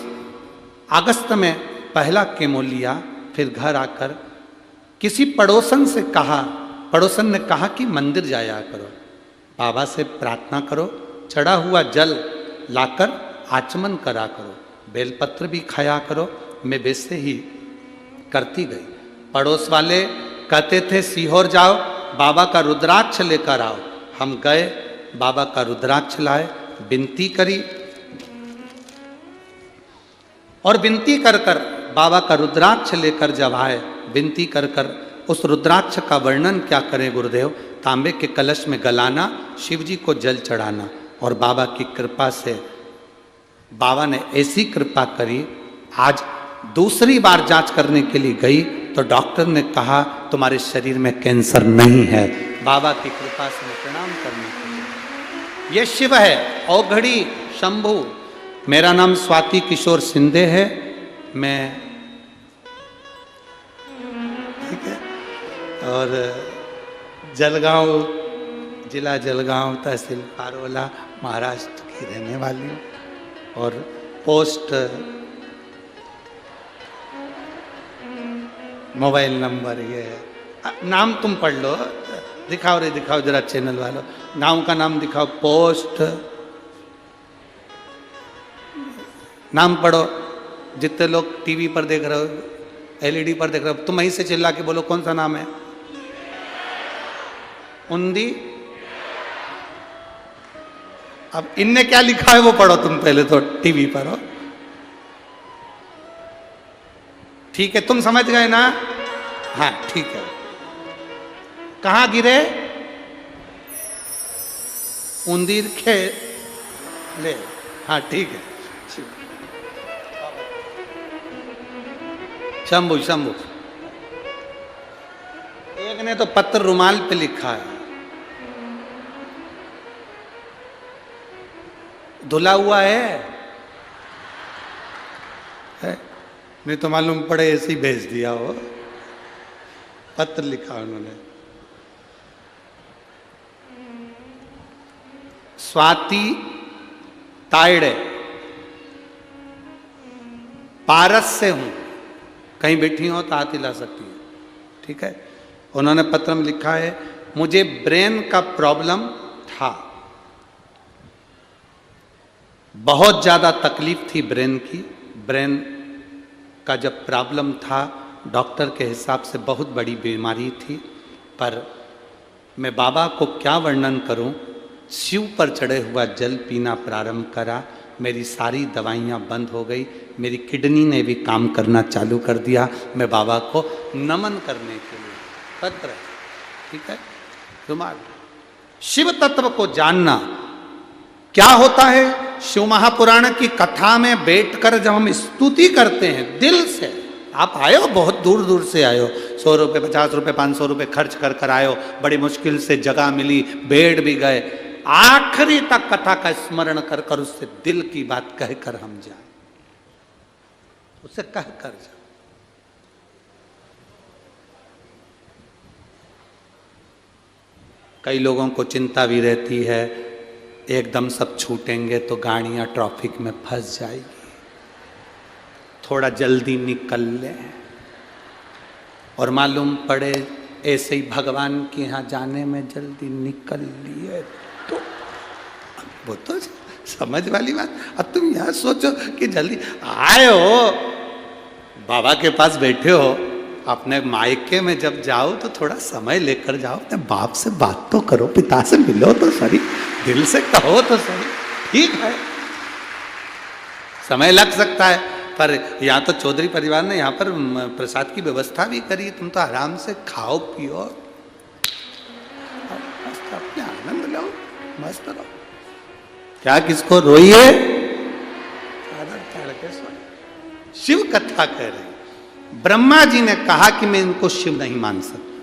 अगस्त में पहला केमो लिया। फिर घर आकर किसी पड़ोसन से कहा, पड़ोसन ने कहा कि मंदिर जाया करो, बाबा से प्रार्थना करो, चढ़ा हुआ जल लाकर आचमन करा करो, बेलपत्र भी खाया करो। मैं वैसे ही करती गई। पड़ोस वाले कहते थे सीहोर जाओ, बाबा का रुद्राक्ष लेकर आओ। हम गए, बाबा का रुद्राक्ष लाए, विनती करी और विनती कर कर बाबा का रुद्राक्ष लेकर जब आए, विनती कर कर उस रुद्राक्ष का वर्णन क्या करें गुरुदेव, तांबे के कलश में गलाना, शिव जी को जल चढ़ाना। और बाबा की कृपा से बाबा ने ऐसी कृपा करी, आज दूसरी बार जांच करने के लिए गई तो डॉक्टर ने कहा तुम्हारे शरीर में कैंसर नहीं है। बाबा की कृपा से प्रणाम करने के लिए। ये शिव है, औघड़ी शंभु। मेरा नाम स्वाति किशोर सिंधे है। मैं ठीक है, और जलगांव, जिला जलगांव, तहसील पारोला, महाराष्ट्र की रहने वाली हूँ। और पोस्ट मोबाइल नंबर ये है। नाम तुम पढ़ लो, दिखाओ रे दिखाओ जरा चैनल वालों, गांव का नाम दिखाओ। पोस्ट नाम पढ़ो। जितने लोग टीवी पर देख रहे हो, एलईडी पर देख रहे हो, तुम वहीं से चिल्ला के बोलो कौन सा नाम है। उन्दी। अब इनने क्या लिखा है वो पढ़ो तुम पहले तो, टीवी पर हो। ठीक है, तुम समझ गए ना? हाँ ठीक है। कहाँ गिरे? उंदीर के ले। हाँ ठीक है। शंभु शंभु। एक ने तो पत्र रुमाल पे लिखा है, धुला हुआ है, नहीं तो मालूम पड़े ऐसे ही भेज दिया हो। पत्र लिखा उन्होंने। स्वाति तायड़े, पारस से हूं, कहीं बैठी हो तो हाथ हिला सकती है। ठीक है। उन्होंने पत्र में लिखा है मुझे ब्रेन का प्रॉब्लम था, बहुत ज्यादा तकलीफ थी ब्रेन की। ब्रेन का जब प्रॉब्लम था, डॉक्टर के हिसाब से बहुत बड़ी बीमारी थी, पर मैं बाबा को क्या वर्णन करूं। शिव पर चढ़े हुआ जल पीना प्रारंभ करा, मेरी सारी दवाइयाँ बंद हो गई, मेरी किडनी ने भी काम करना चालू कर दिया। मैं बाबा को नमन करने के लिए पत्र, ठीक है, रुमाल। शिव तत्व को जानना क्या होता है। शिव महापुराण की कथा में बैठकर जब हम स्तुति करते हैं दिल से, आप आए हो बहुत दूर दूर से आए हो, 100 रुपये 50 रुपये 500 रुपये खर्च कर कर आए हो, बड़ी मुश्किल से जगह मिली, बैठ भी गए, आखिरी तक कथा का स्मरण कर कर उससे दिल की बात कहकर हम जाए, उससे कह कर जाए। कई लोगों को चिंता भी रहती है एकदम सब छूटेंगे तो गाड़ियां ट्रैफिक में फंस जाएगी, थोड़ा जल्दी निकल लें। और मालूम पड़े ऐसे ही भगवान के यहाँ जाने में जल्दी निकल लिए तो वो तो समझ वाली बात। अब तुम यहाँ सोचो कि जल्दी आए हो, बाबा के पास बैठे हो, अपने मायके में जब जाओ तो थोड़ा समय लेकर जाओ, अपने बाप से बात तो करो, पिता से मिलो तो सही, दिल से कहो तो सही। ठीक है, समय लग सकता है, पर यहाँ तो चौधरी परिवार ने यहाँ पर प्रसाद की व्यवस्था भी करी, तुम तो आराम से खाओ पियो, मस्त अपने आनंद लो, मस्त रहो। क्या किसको रोइए, शिव कथा कह रहे हैं। ब्रह्मा जी ने कहा कि मैं इनको शिव नहीं मान सकता।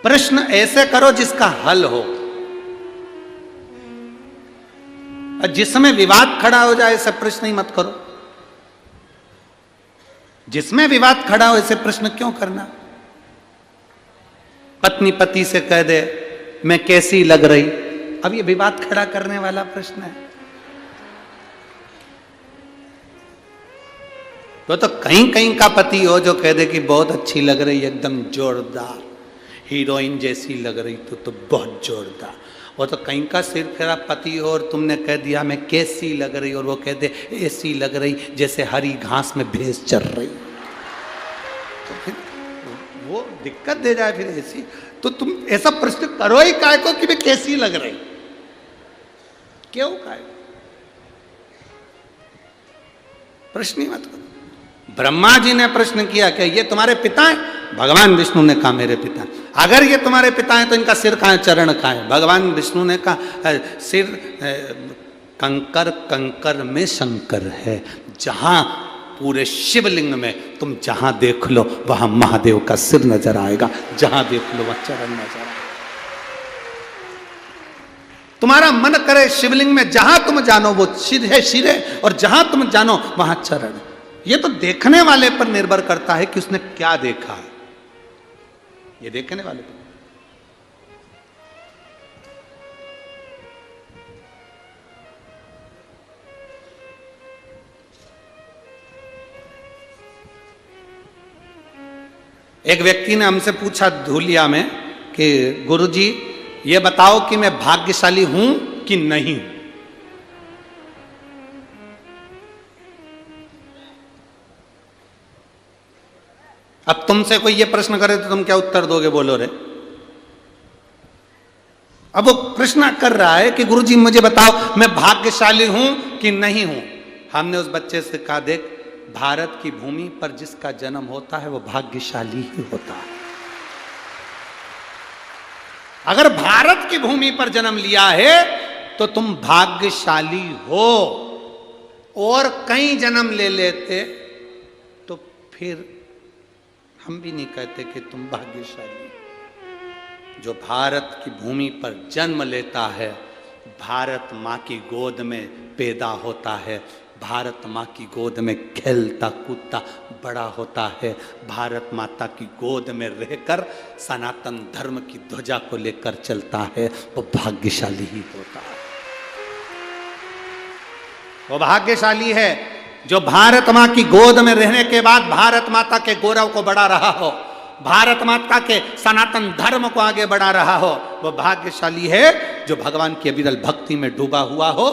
प्रश्न ऐसे करो जिसका हल हो। और जिसमें विवाद खड़ा हो जाए ऐसे प्रश्न ही मत करो। जिसमें विवाद खड़ा हो ऐसे प्रश्न क्यों करना? पत्नी पति से कह दे मैं कैसी लग रही, अब ये विवाद खड़ा करने वाला प्रश्न है। तो कहीं कहीं का पति हो जो कह दे कि बहुत अच्छी लग रही, एकदम जोरदार हीरोइन जैसी लग रही, तो बहुत जोरदार। वो तो कहीं का सिर फेरा पति हो और तुमने कह दिया मैं कैसी लग रही, और वो कह दे ऐसी लग रही जैसे हरी घास में भैंस चर रही, तो फिर वो दिक्कत दे जाए। फिर ऐसी तो तुम ऐसा प्रश्न करो ही काय को कि मैं कैसी लग रही, क्यों काय प्रश्न ही मत करो। ब्रह्मा जी ने प्रश्न किया कि ये तुम्हारे पिता हैं? भगवान विष्णु ने कहा मेरे पिता। अगर ये तुम्हारे पिता हैं तो इनका सिर कहाँ है, चरण कहाँ है? भगवान विष्णु ने कहा सिर कंकर कंकर में शंकर है। जहां पूरे शिवलिंग में तुम जहां देख लो वहां महादेव का सिर नजर आएगा, जहां देख लो वहां चरण नजर आएगा। तुम्हारा मन करे शिवलिंग में जहां तुम जानो वो सिर है, और जहां तुम जानो वहां चरण। ये तो देखने वाले पर निर्भर करता है कि उसने क्या देखा है, ये देखने वाले पर। एक व्यक्ति ने हमसे पूछा धूलिया में कि गुरुजी ये बताओ कि मैं भाग्यशाली हूं कि नहीं हूं। अब तुमसे कोई ये प्रश्न करे तो तुम क्या उत्तर दोगे, बोलो रे। अब वो प्रश्न कर रहा है कि गुरुजी मुझे बताओ मैं भाग्यशाली हूं कि नहीं हूं। हमने उस बच्चे से कहा देख, भारत की भूमि पर जिसका जन्म होता है वो भाग्यशाली ही होता है। अगर भारत की भूमि पर जन्म लिया है तो तुम भाग्यशाली हो, और कहीं जन्म ले लेते तो फिर हम भी नहीं कहते कि तुम भाग्यशाली। जो भारत की भूमि पर जन्म लेता है, भारत माँ की गोद में पैदा होता है, भारत माँ की गोद में खेलता कूदता बड़ा होता है, भारत माता की गोद में रहकर सनातन धर्म की ध्वजा को लेकर चलता है, वो भाग्यशाली ही होता है। वो भाग्यशाली है जो भारत माँ की गोद में रहने के बाद भारत माता के गौरव को बढ़ा रहा हो, भारत माता के सनातन धर्म को आगे बढ़ा रहा हो। वो भाग्यशाली है जो भगवान की अविरल भक्ति में डूबा हुआ हो,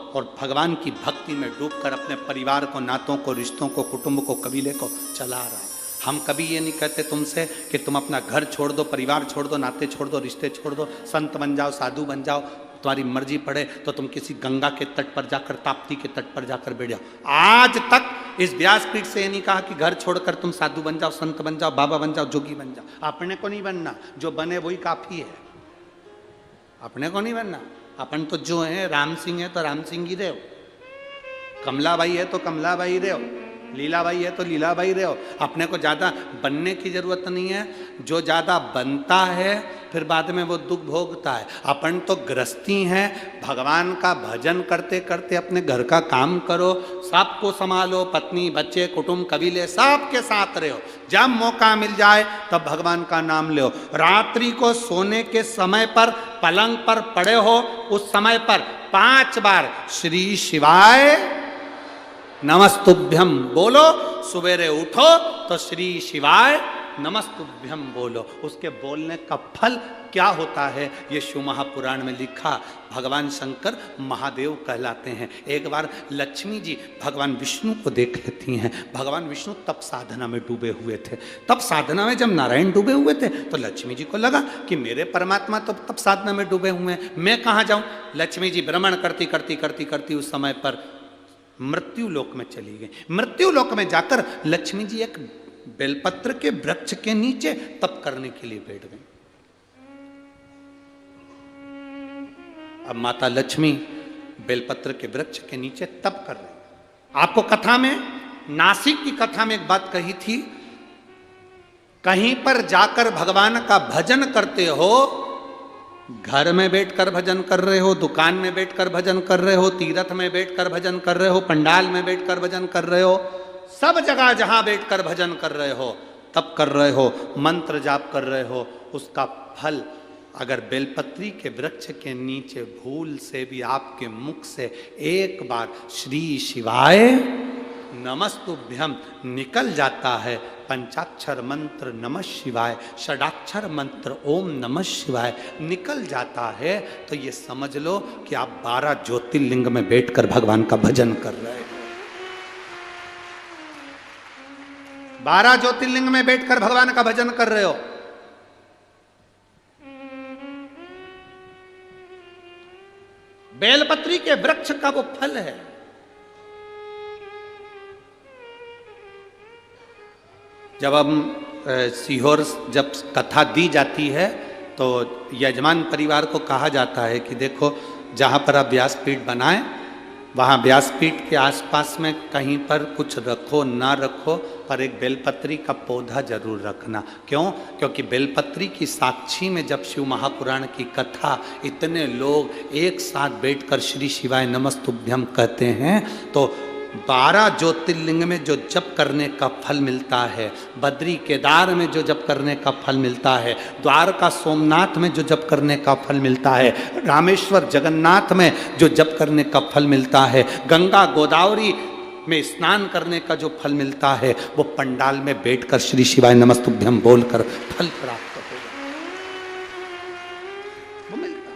और भगवान की भक्ति में डूबकर अपने परिवार को, नातों को, रिश्तों को, कुटुंब को, कबीले को चला रहा है। हम कभी ये नहीं कहते तुमसे कि तुम अपना घर छोड़ दो, परिवार छोड़ दो, नाते छोड़ दो, रिश्ते छोड़ दो, संत बन जाओ, साधु बन जाओ, तुम्हारी मर्जी पड़े तो तुम किसी गंगा के तट पर जाकर, ताप्ती के तट पर जाकर बैठ जाओ। आज तक इस व्यासपीठ से ये नहीं कहा कि घर छोड़कर तुम साधु बन जाओ, संत बन जाओ, बाबा बन जाओ, जोगी बन जाओ। अपने को नहीं बनना, जो बने वही काफी है। अपने को नहीं बनना। अपन तो जो है, राम सिंह है तो राम सिंह ही रहो, कमलाबाई है तो कमलाबाई रहो, लीलाबाई है तो लीलाबाई रहो। अपने को ज़्यादा बनने की जरूरत नहीं है। जो ज़्यादा बनता है फिर बाद में वो दुख भोगता है। अपन तो गृहस्थी हैं, भगवान का भजन करते करते अपने घर का काम करो, सबको संभालो, पत्नी, बच्चे, कुटुंब, कबीले, सबके साथ रहो। जब मौका मिल जाए तब भगवान का नाम लो। रात्रि को सोने के समय पर पलंग पर पड़े हो, उस समय पर 5 बार श्री शिवाय नमस्तुभ्यम बोलो। सवेरे उठो तो श्री शिवाय नमस्तुभ्यम बोलो। उसके बोलने का फल क्या होता है ये शिव महापुराण में लिखा। भगवान शंकर महादेव कहलाते हैं। एक बार लक्ष्मी जी भगवान विष्णु को देख लेती हैं। भगवान विष्णु तप साधना में डूबे हुए थे। तप साधना में जब नारायण डूबे हुए थे तो लक्ष्मी जी को लगा कि मेरे परमात्मा तो तप साधना में डूबे हुए हैं, मैं कहाँ जाऊँ। लक्ष्मी जी भ्रमण करती करती करती करती उस समय पर मृत्यु लोक में चली गई। मृत्यु लोक में जाकर लक्ष्मी जी एक बेलपत्र के वृक्ष के नीचे तप करने के लिए बैठ गई। अब माता लक्ष्मी बेलपत्र के वृक्ष के नीचे तप कर रही। आपको कथा में, नासिक की कथा में एक बात कही थी, कहीं पर जाकर भगवान का भजन करते हो घर में बैठकर भजन कर रहे हो, दुकान में बैठकर भजन कर रहे हो, तीर्थ में बैठकर भजन कर रहे हो, पंडाल में बैठकर भजन कर रहे हो, सब जगह जहां बैठकर भजन कर रहे हो, तप कर रहे हो, मंत्र जाप कर रहे हो, उसका फल अगर बेलपत्री के वृक्ष के नीचे भूल से भी आपके मुख से एक बार श्री शिवाय नमस्तुभ्यम निकल जाता है, पंचाक्षर मंत्र नमः शिवाय, षडाक्षर मंत्र ओम नमः शिवाय निकल जाता है, तो ये समझ लो कि आप 12 ज्योतिर्लिंग में बैठकर भगवान का भजन कर रहे हो। 12 ज्योतिर्लिंग में बैठकर भगवान का भजन कर रहे हो। बेलपत्री के वृक्ष का वो फल है। जब हम सीहोर जब कथा दी जाती है तो यजमान परिवार को कहा जाता है कि देखो जहाँ पर आप व्यासपीठ बनाएं वहाँ व्यासपीठ के आसपास में कहीं पर कुछ रखो ना रखो, पर एक बेलपत्री का पौधा जरूर रखना। क्यों? क्योंकि बेलपत्री की साक्षी में जब शिव महापुराण की कथा इतने लोग एक साथ बैठकर श्री शिवाय नमस्तुभ्यम कहते हैं तो 12 ज्योतिर्लिंग में जो जप करने का फल मिलता है, बद्री केदार में जो जप करने का फल मिलता है, द्वारका सोमनाथ में जो जप करने का फल मिलता है, रामेश्वर जगन्नाथ में जो जप करने का फल मिलता है, गंगा गोदावरी में स्नान करने का जो फल मिलता है, वो पंडाल में बैठकर श्री शिवाय नमस्तुभ्यम बोलकर फल प्राप्त होगा, वो मिलता है।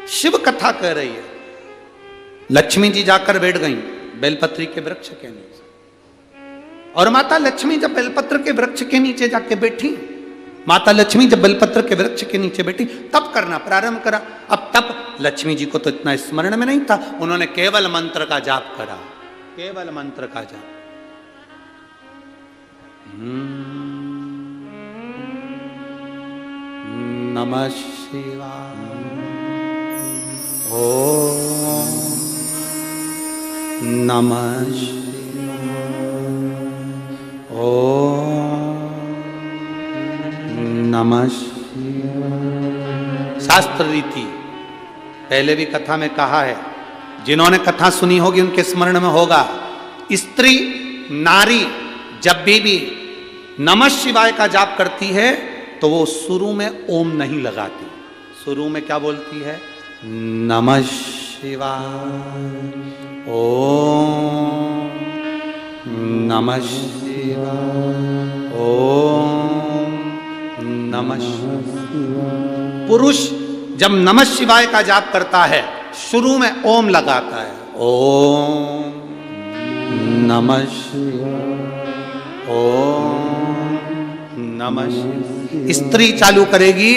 शिव कथा कह रही है, लक्ष्मी जी जाकर बैठ गई बेलपत्री के वृक्ष के नीचे, और माता लक्ष्मी जब बेलपत्र के वृक्ष के नीचे जाके बैठी, माता लक्ष्मी जब बेलपत्र के वृक्ष के नीचे बैठी तब करना प्रारंभ करा। अब तब लक्ष्मी जी को तो इतना स्मरण में नहीं था, उन्होंने केवल मंत्र का जाप करा, केवल मंत्र का जाप। नमः शिवाय ओम नमः शिवाय ओम नमः शिवाय। शास्त्र रीति पहले भी कथा में कहा है, जिन्होंने कथा सुनी होगी उनके स्मरण में होगा, स्त्री नारी जब भी नमः शिवाय का जाप करती है तो वो शुरू में ओम नहीं लगाती, शुरू में क्या बोलती है? नमः शिवाय ओम नमः शिवाय ओम नमः शिवाय। पुरुष जब नमः शिवाय का जाप करता है शुरू में ओम लगाता है, ओम नमः शिवाय ओम नमः शिवाय। स्त्री चालू करेगी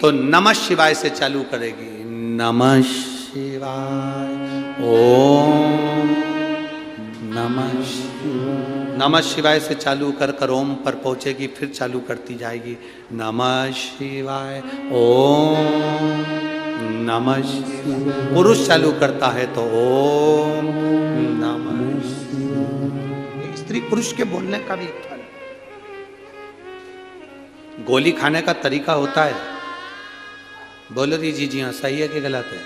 तो नमः शिवाय से चालू करेगी, नमः शिवाय ओम नमः शिवाय। नमः शिवाय से चालू कर कर ओम पर पहुंचेगी, फिर चालू करती जाएगी, नमः शिवाय ओम नमः शिवाय। पुरुष चालू करता है तो ओम नमः शिवाय। स्त्री पुरुष के बोलने का भी फल। गोली खाने का तरीका होता है, बोलो जी हाँ, सही है कि गलत है?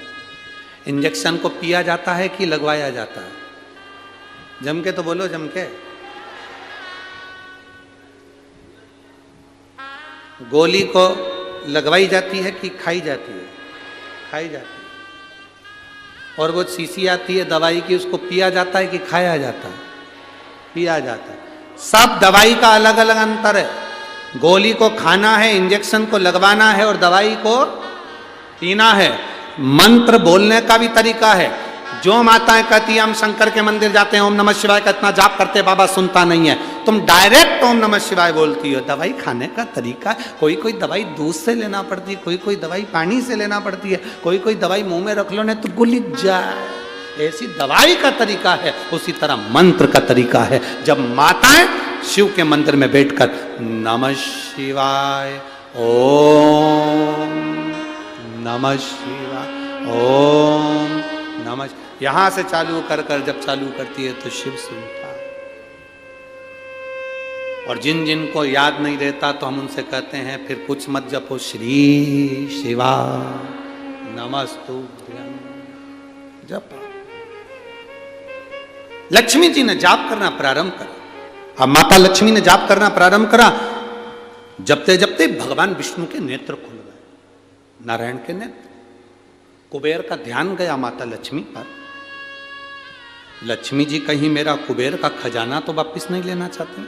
इंजेक्शन को पिया जाता है कि लगवाया जाता है? जम के तो बोलो, जम के। गोली को लगवाई जाती है कि खाई जाती है? खाई जाती है। और वो शीशी आती है दवाई की, उसको पिया जाता है कि खाया जाता है? पिया जाता है। सब दवाई का अलग अलग अंतर है। गोली को खाना है, इंजेक्शन को लगवाना है, और दवाई को पीना है। मंत्र बोलने का भी तरीका है। जो माताएं कहती है हम शंकर के मंदिर जाते हैं, ओम नमः शिवाय का इतना जाप करते, बाबा सुनता नहीं है, तुम डायरेक्ट ओम नमः शिवाय बोलती हो। दवाई खाने का तरीका, कोई कोई दवाई दूध से लेना पड़ती है, कोई कोई दवाई पानी से लेना पड़ती है, कोई कोई दवाई मुंह में रख लो नहीं तो गुलिक जाए, ऐसी दवाई का तरीका है। उसी तरह मंत्र का तरीका है। जब माताएं शिव के मंदिर में बैठकर नमः शिवाय ओम नमः शिवाय ओम नमः, यहां से चालू कर कर जब चालू करती है तो शिव सुनता है। और जिन जिन को याद नहीं रहता तो हम उनसे कहते हैं फिर कुछ मत जपो, श्री शिवा नमस्तुभ्यं जप। लक्ष्मी जी ने जाप करना प्रारंभ करा। अब माता लक्ष्मी ने जाप करना प्रारंभ करा। जपते जपते भगवान विष्णु के नेत्र खुल गए, नारायण के नेत्र। कुबेर का ध्यान गया माता लक्ष्मी पर। लक्ष्मी जी कहीं मेरा कुबेर का खजाना तो वापस नहीं लेना चाहती।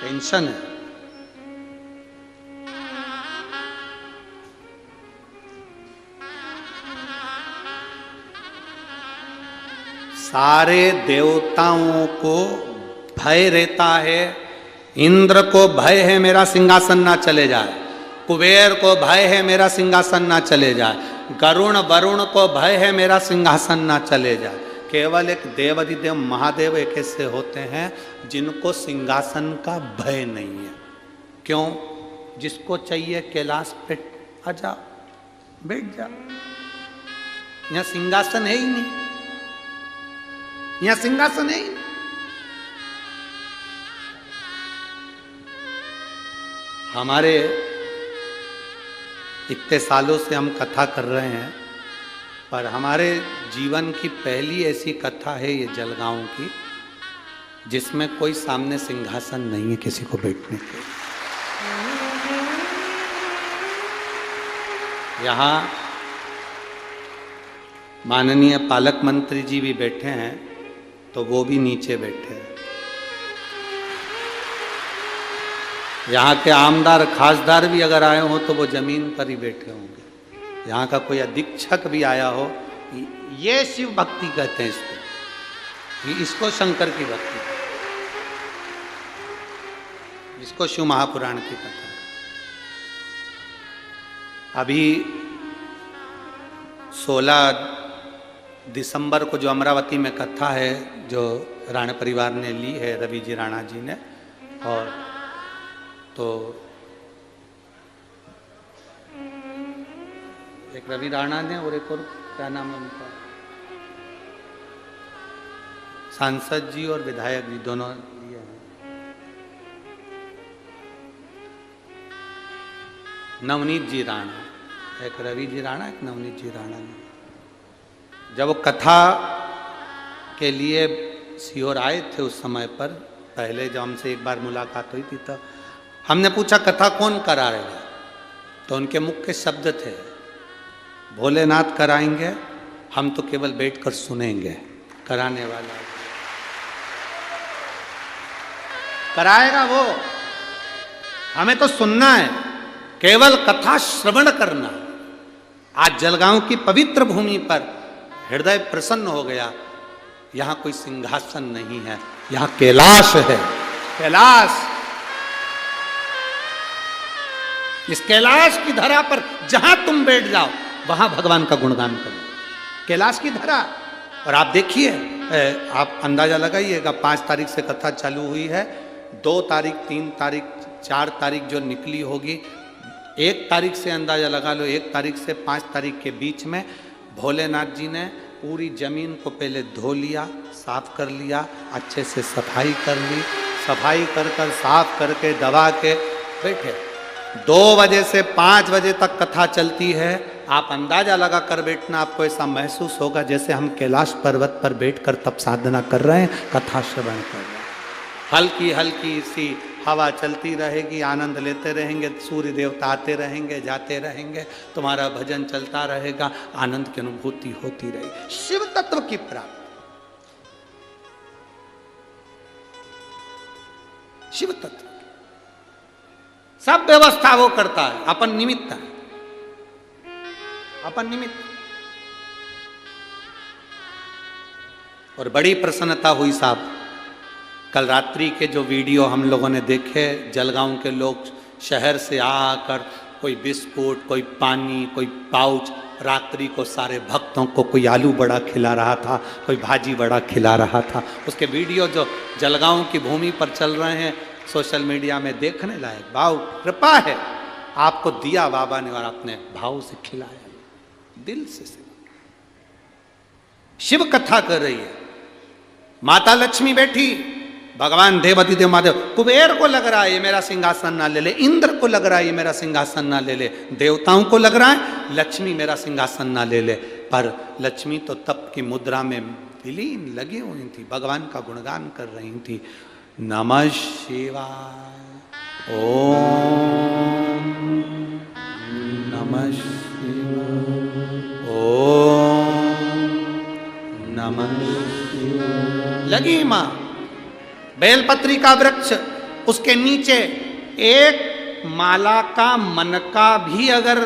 टेंशन है। सारे देवताओं को भय रहता है। इंद्र को भय है मेरा सिंहासन ना चले जाए, कुबेर को भय है मेरा सिंहासन ना चले जाए, गरुण वरुण को भय है मेरा सिंहासन ना चले जाए। केवल एक देवाधिदेव महादेव एक ऐसे होते हैं जिनको सिंहासन का भय नहीं है। क्यों? जिसको चाहिए कैलाश पे आ जाओ, बैठ जाओ। यहां सिंहासन है ही नहीं, यहां सिंहासन है ही नहीं। हमारे इतने सालों से हम कथा कर रहे हैं, पर हमारे जीवन की पहली ऐसी कथा है ये जलगांव की, जिसमें कोई सामने सिंहासन नहीं है किसी को बैठने के। यहाँ माननीय पालक मंत्री जी भी बैठे हैं, तो वो भी नीचे बैठे हैं। यहाँ के आमदार खासदार भी अगर आए हो तो वो जमीन पर ही बैठे होंगे। यहाँ का कोई अधीक्षक भी आया हो, ये शिव भक्ति कहते हैं इसको, इसको शंकर की भक्ति, इसको शिव महापुराण की कथा। अभी 16 दिसंबर को जो अमरावती में कथा है, जो राणा परिवार ने ली है, रवि जी राणा जी ने, और तो एक रवि राणा ने और एक और क्या नाम है उनका, सांसद जी और विधायक जी दोनों लिए हैं। नवनीत जी राणा, एक रवि जी राणा, एक नवनीत जी राणा ने जब वो कथा के लिए सीहोर आए थे उस समय पर, पहले जब हमसे एक बार मुलाकात हुई थी तो हमने पूछा कथा कौन करा रहे हैं, तो उनके मुख के शब्द थे, भोलेनाथ कराएंगे, हम तो केवल बैठकर सुनेंगे, कराने वाला कराएगा वो, हमें तो सुनना है, केवल कथा श्रवण करना। आज जलगांव की पवित्र भूमि पर हृदय प्रसन्न हो गया। यहां कोई सिंहासन नहीं है, यहां कैलाश है, कैलाश। इस कैलाश की धरा पर जहां तुम बैठ जाओ वहां भगवान का गुणगान करो, कैलाश की धरा। और आप देखिए, आप अंदाजा लगाइएगा, 5 तारीख से कथा चालू हुई है, 2 तारीख, 3 तारीख, 4 तारीख जो निकली होगी, 1 तारीख से अंदाजा लगा लो, 1 तारीख से 5 तारीख के बीच में भोलेनाथ जी ने पूरी जमीन को पहले धो लिया, साफ कर लिया, अच्छे से सफाई कर ली, सफाई कर कर साफ करके दबा के बैठे। 2 बजे से 5 बजे तक कथा चलती है। आप अंदाजा लगा कर बैठना, आपको ऐसा महसूस होगा जैसे हम कैलाश पर्वत पर बैठकर तप साधना कर रहे हैं, कथा श्रवण कर रहे हैं। हल्की हल्की सी हवा चलती रहेगी, आनंद लेते रहेंगे, सूर्य देवता आते रहेंगे, जाते रहेंगे, तुम्हारा भजन चलता रहेगा, आनंद की अनुभूति होती रहेगी, शिव तत्व की प्राप्ति। शिव तत्व सब व्यवस्था वो करता है, अपन निमित्त है, अपन निमित्त। और बड़ी प्रसन्नता हुई साहब, कल रात्रि के जो वीडियो हम लोगों ने देखे, जलगांव के लोग शहर से आकर कोई बिस्कुट, कोई पानी, कोई पाउच, रात्रि को सारे भक्तों को कोई आलू बड़ा खिला रहा था, कोई भाजी बड़ा खिला रहा था। उसके वीडियो जो जलगांव की भूमि पर चल रहे हैं सोशल मीडिया में, देखने लायक, भाव कृपा है। आपको दिया बाबा ने और अपने भाव से खिलाया, दिल से सेवा। शिव कथा कर रही है, माता लक्ष्मी बैठी, भगवान देवती देव महादेव, कुबेर को लग रहा है ये मेरा सिंहासन ना ले ले, इंद्र को लग रहा है ये मेरा सिंहासन ना ले ले, देवताओं को लग रहा है लक्ष्मी मेरा सिंहासन ना ले ले, पर लक्ष्मी तो तप की मुद्रा में विलीन लगी हुई थी, भगवान का गुणगान कर रही थी। नमः शिवाय, ओम नमः शिवाय, ओम नमः शिवाय। लगी मां, बेलपत्री का वृक्ष, उसके नीचे एक माला का मनका भी अगर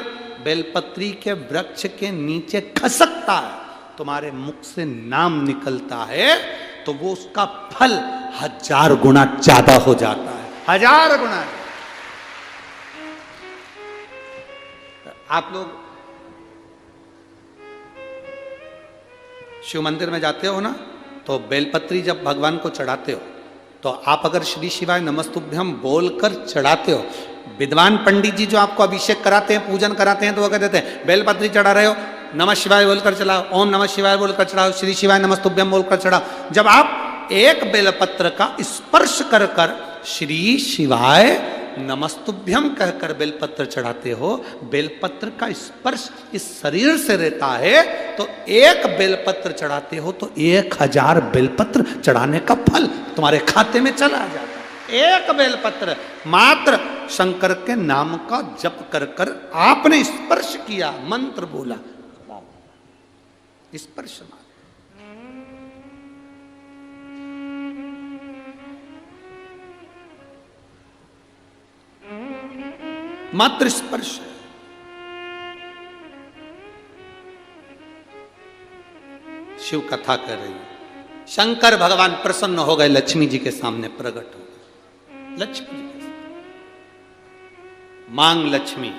बेलपत्री के वृक्ष के नीचे खसकता है, तुम्हारे मुख से नाम निकलता है, तो वो उसका फल 1000 गुना ज्यादा हो जाता है, 1000 गुना। आप लोग शिव मंदिर में जाते हो ना, तो बेलपत्री जब भगवान को चढ़ाते हो, तो आप अगर श्री शिवाय नमस्तुभ्यम बोलकर चढ़ाते हो, विद्वान पंडित जी जो आपको अभिषेक कराते हैं, पूजन कराते हैं, तो वो कह देते हैं बेलपत्री चढ़ा रहे हो, नमः शिवाय बोलकर चढ़ाओ, ओम नमः शिवाय बोलकर चढ़ाओ, श्री शिवाय नमस्तुभ्यम बोलकर चढ़ाओ। जब आप एक बेलपत्र का स्पर्श कर कर श्री शिवाय नमस्तुभ्यम कहकर बेलपत्र चढ़ाते हो, बेलपत्र का स्पर्श इस शरीर से रहता है, तो एक बेलपत्र चढ़ाते हो तो 1000 बेलपत्र चढ़ाने का फल तुम्हारे खाते में चला जाता है। एक बेलपत्र मात्र शंकर के नाम का जप कर कर आपने स्पर्श किया, मंत्र बोला, स्पर्श मात्र स्पर्श। शिव कथा कर रही है, शंकर भगवान प्रसन्न हो गए, लक्ष्मी जी के सामने प्रकट हो गए। लक्ष्मी जी के मांग लक्ष्मी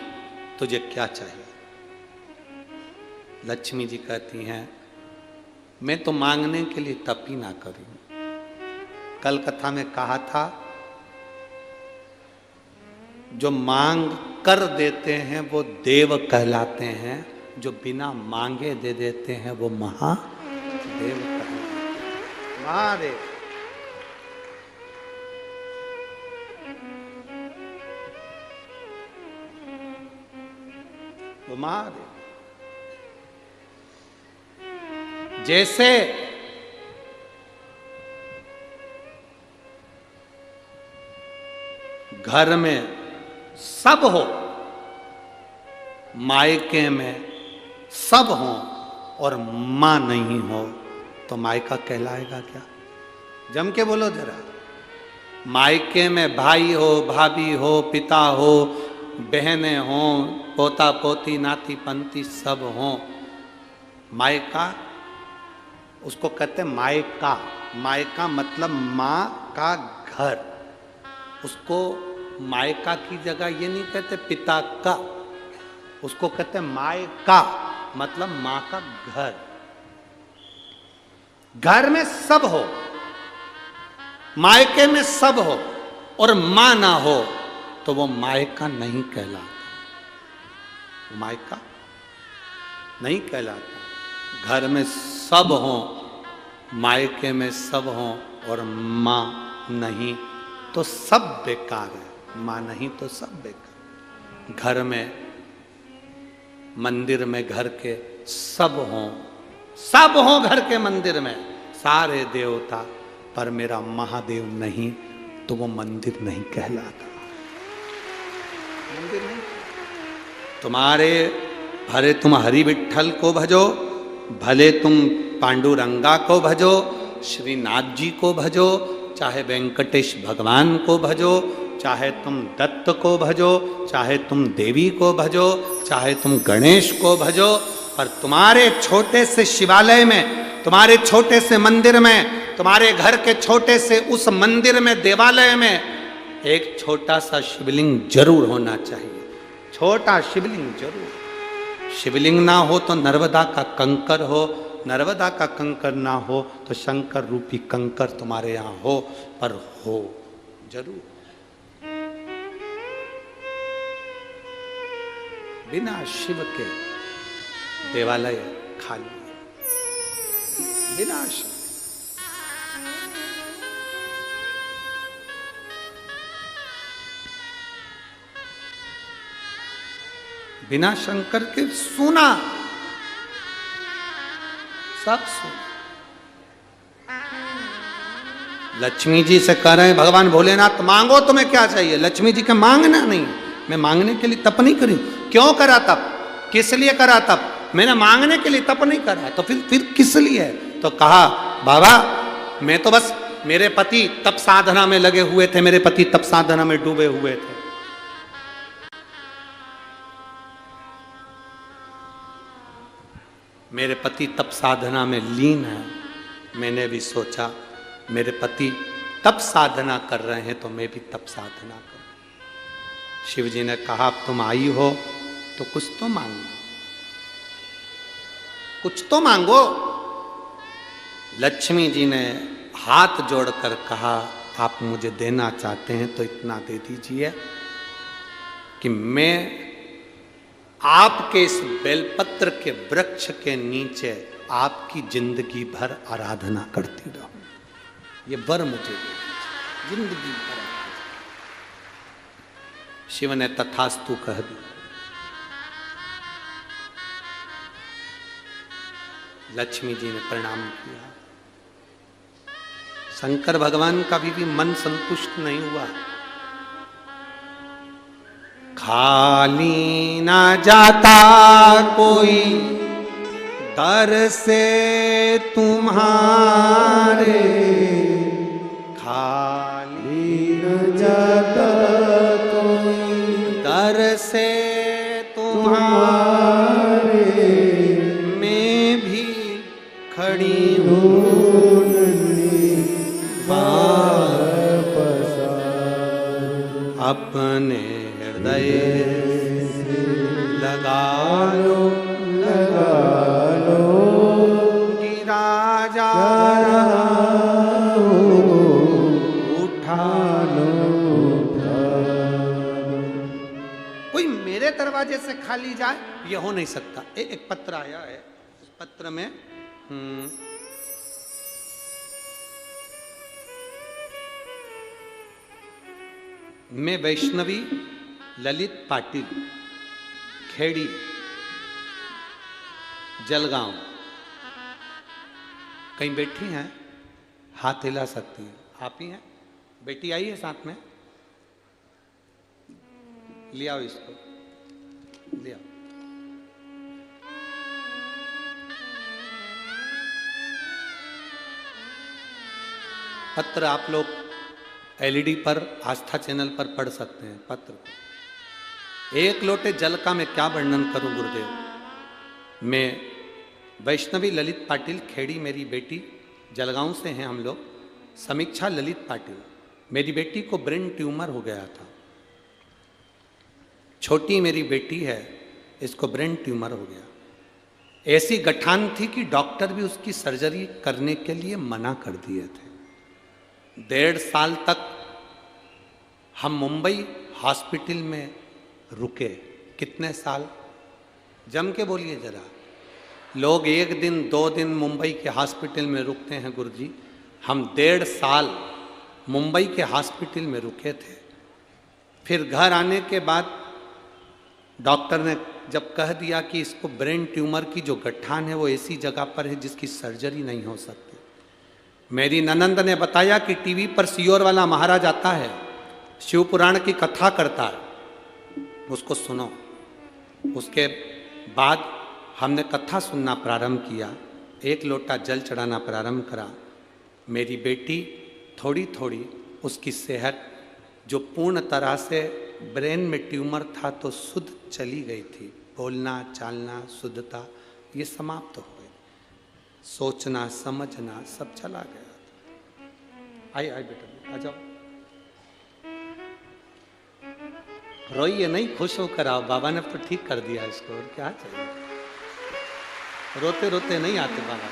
तुझे क्या चाहिए? लक्ष्मी जी कहती हैं मैं तो मांगने के लिए तप ही ना करूं। कल कथा में कहा था जो मांग कर देते हैं वो देव कहलाते हैं, जो बिना मांगे दे देते हैं वो महादेव कहलाते हैं। महादेव वो महादेव। जैसे घर में सब हो, मायके में सब हो और मां नहीं हो तो मायका कहलाएगा क्या? जम के बोलो जरा। मायके में भाई हो, भाभी हो, पिता हो, बहनें हो, पोता पोती, नाती पंती सब हो, मायका उसको कहते हैं मायका। मायका मतलब माँ का घर। उसको मायका की जगह ये नहीं कहते पिता का, उसको कहते हैं मायका मतलब माँ का घर। घर में सब हो, मायके में सब हो और मां ना हो तो वो मायका नहीं कहलाता, मायका नहीं कहलाता। घर में सब हो, मायके में सब हो और मां नहीं तो सब बेकार है, मां नहीं तो सब बेकार। घर में, मंदिर में घर के सब हो घर के मंदिर में सारे देवता, पर मेरा महादेव नहीं तो वो मंदिर नहीं कहलाता। मंदिर नहीं। तुम्हारे भले तुम हरि विठ्ठल को भजो, भले तुम पांडुरंगा को भजो, श्रीनाथ जी को भजो, चाहे वेंकटेश भगवान को भजो, चाहे तुम दत्त को भजो, चाहे तुम देवी को भजो, चाहे तुम गणेश को भजो, पर तुम्हारे छोटे से शिवालय में, तुम्हारे छोटे से मंदिर में, तुम्हारे घर के छोटे से उस मंदिर में, देवालय में एक छोटा सा शिवलिंग जरूर होना चाहिए। छोटा शिवलिंग जरूर। शिवलिंग ना हो तो नर्मदा का कंकर हो, नर्मदा का कंकर ना हो तो शंकर रूपी कंकर तुम्हारे यहाँ हो, पर हो जरूर। बिना शिव के देवालय खाली, बिना शिव। बिना शंकर के सुना, सब सुना। लक्ष्मी जी से कह रहे हैं भगवान भोलेनाथ मांगो तुम्हें क्या चाहिए। लक्ष्मी जी का मांगना नहीं, मैं मांगने के लिए तप नहीं करी। क्यों करा तप, किस लिए करा तप? मैंने मांगने के लिए तप नहीं करा, तो फिर किस लिए? तो कहा बाबा मैं तो बस, मेरे पति तप साधना में लगे हुए थे, मेरे पति तप साधना में डूबे हुए थे। मेरे पति तप साधना में लीन है। मैंने भी सोचा मेरे पति तप साधना कर रहे हैं तो मैं भी तप साधना करूं। शिव जी ने कहा अब तुम आई हो तो कुछ तो मांगो, कुछ तो मांगो। लक्ष्मी जी ने हाथ जोड़कर कहा आप मुझे देना चाहते हैं तो इतना दे दीजिए कि मैं आपके इस बेलपत्र के वृक्ष के नीचे आपकी जिंदगी भर आराधना करती रहूं। ये वर मुझे दे दीजिए, जिंदगी भर। शिव ने तथास्तु कह दिया। लक्ष्मी जी ने प्रणाम किया। शंकर भगवान का भी मन संतुष्ट नहीं हुआ। खाली ना जाता कोई दर से तुम्हारे, खाली न जाता कोई दर से तुम्हारे, मैं भी खड़ी हूँ अपने हृदय लगा लो, लगा लो, गिरा जा रहा उठा लो, उठा लो। कोई मेरे दरवाजे से खाली जाए, यह हो नहीं सकता। एक पत्र आया है, इस पत्र में मैं वैष्णवी ललित पाटिल, खेड़ी, जलगांव। कहीं बैठी हैं, हाथ हिला सकती हैं। आप ही हैं? बेटी आई है साथ में? ले आओ इसको, ले आओ। पत्र आप लोग एलईडी पर, आस्था चैनल पर पढ़ सकते हैं पत्र को। एक लोटे जल का मैं क्या वर्णन करूं गुरुदेव। मैं वैष्णवी ललित पाटिल, खेड़ी मेरी बेटी, जलगांव से हैं हम लोग। समीक्षा ललित पाटिल, मेरी बेटी को ब्रेन ट्यूमर हो गया था। छोटी मेरी बेटी है, इसको ब्रेन ट्यूमर हो गया। ऐसी गठान थी कि डॉक्टर भी उसकी सर्जरी करने के लिए मना कर दिए थे। 1.5 साल तक हम मुंबई हॉस्पिटल में रुके। कितने साल? जम के बोलिए जरा। लोग 1 दिन 2 दिन मुंबई के हॉस्पिटल में रुकते हैं गुरुजी, हम 1.5 साल मुंबई के हॉस्पिटल में रुके थे। फिर घर आने के बाद डॉक्टर ने जब कह दिया कि इसको ब्रेन ट्यूमर की जो गठान है वो ऐसी जगह पर है जिसकी सर्जरी नहीं हो सकती। मेरी ननंद ने बताया कि टीवी पर सियोर वाला महाराज आता है, शिव पुराण की कथा करता है, उसको सुनो। उसके बाद हमने कथा सुनना प्रारंभ किया, 1 लोटा जल चढ़ाना प्रारंभ करा। मेरी बेटी थोड़ी थोड़ी, उसकी सेहत जो पूर्ण तरह से ब्रेन में ट्यूमर था तो शुद्ध चली गई थी। बोलना चालना शुद्धता ये समाप्त हो गई। सोचना समझना सब चला गया। आई आई बेटा, आ जाओ। रोइए नहीं, खुश होकर आओ। बाबा ने तो ठीक कर दिया इसको, और क्या चाहिए। रोते रोते नहीं आते बाबा।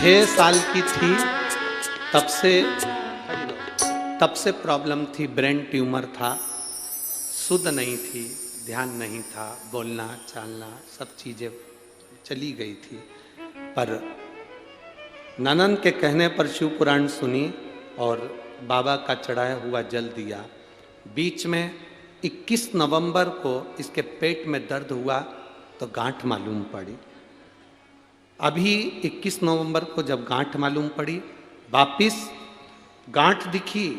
6 साल की थी तब से प्रॉब्लम थी, ब्रेन ट्यूमर था, शुद्ध नहीं थी, ध्यान नहीं था, बोलना चालना सब चीज़ें चली गई थी। पर ननन के कहने पर शिव पुराण सुनी और बाबा का चढ़ाया हुआ जल दिया। बीच में 21 नवंबर को इसके पेट में दर्द हुआ तो गांठ मालूम पड़ी। अभी 21 नवंबर को जब गांठ मालूम पड़ी, वापिस गांठ दिखी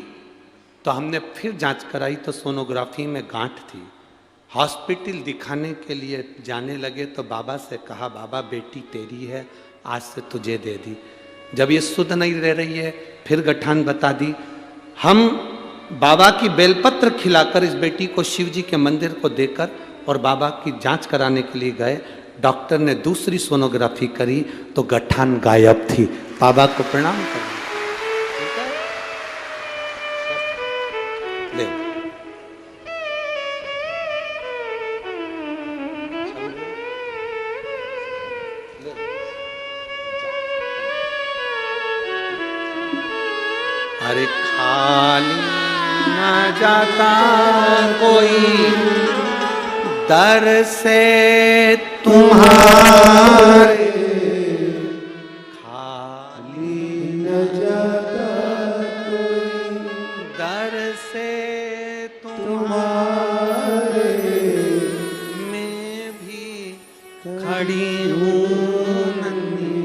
तो हमने फिर जांच कराई तो सोनोग्राफी में गांठ थी। हॉस्पिटल दिखाने के लिए जाने लगे तो बाबा से कहा, बाबा बेटी तेरी है, आज से तुझे दे दी। जब ये शुद्ध नहीं रह रही है फिर गठान बता दी। हम बाबा की बेलपत्र खिलाकर इस बेटी को शिव जी के मंदिर को देकर और बाबा की जांच कराने के लिए गए। डॉक्टर ने दूसरी सोनोग्राफी करी तो गठान गायब थी। बाबा को प्रणाम करें। ले अरे खाली न जाता कोई दर से तुम्हारे, खाली न जाता कोई दर से तुम्हारे, मैं भी खड़ी हूँ नन्ही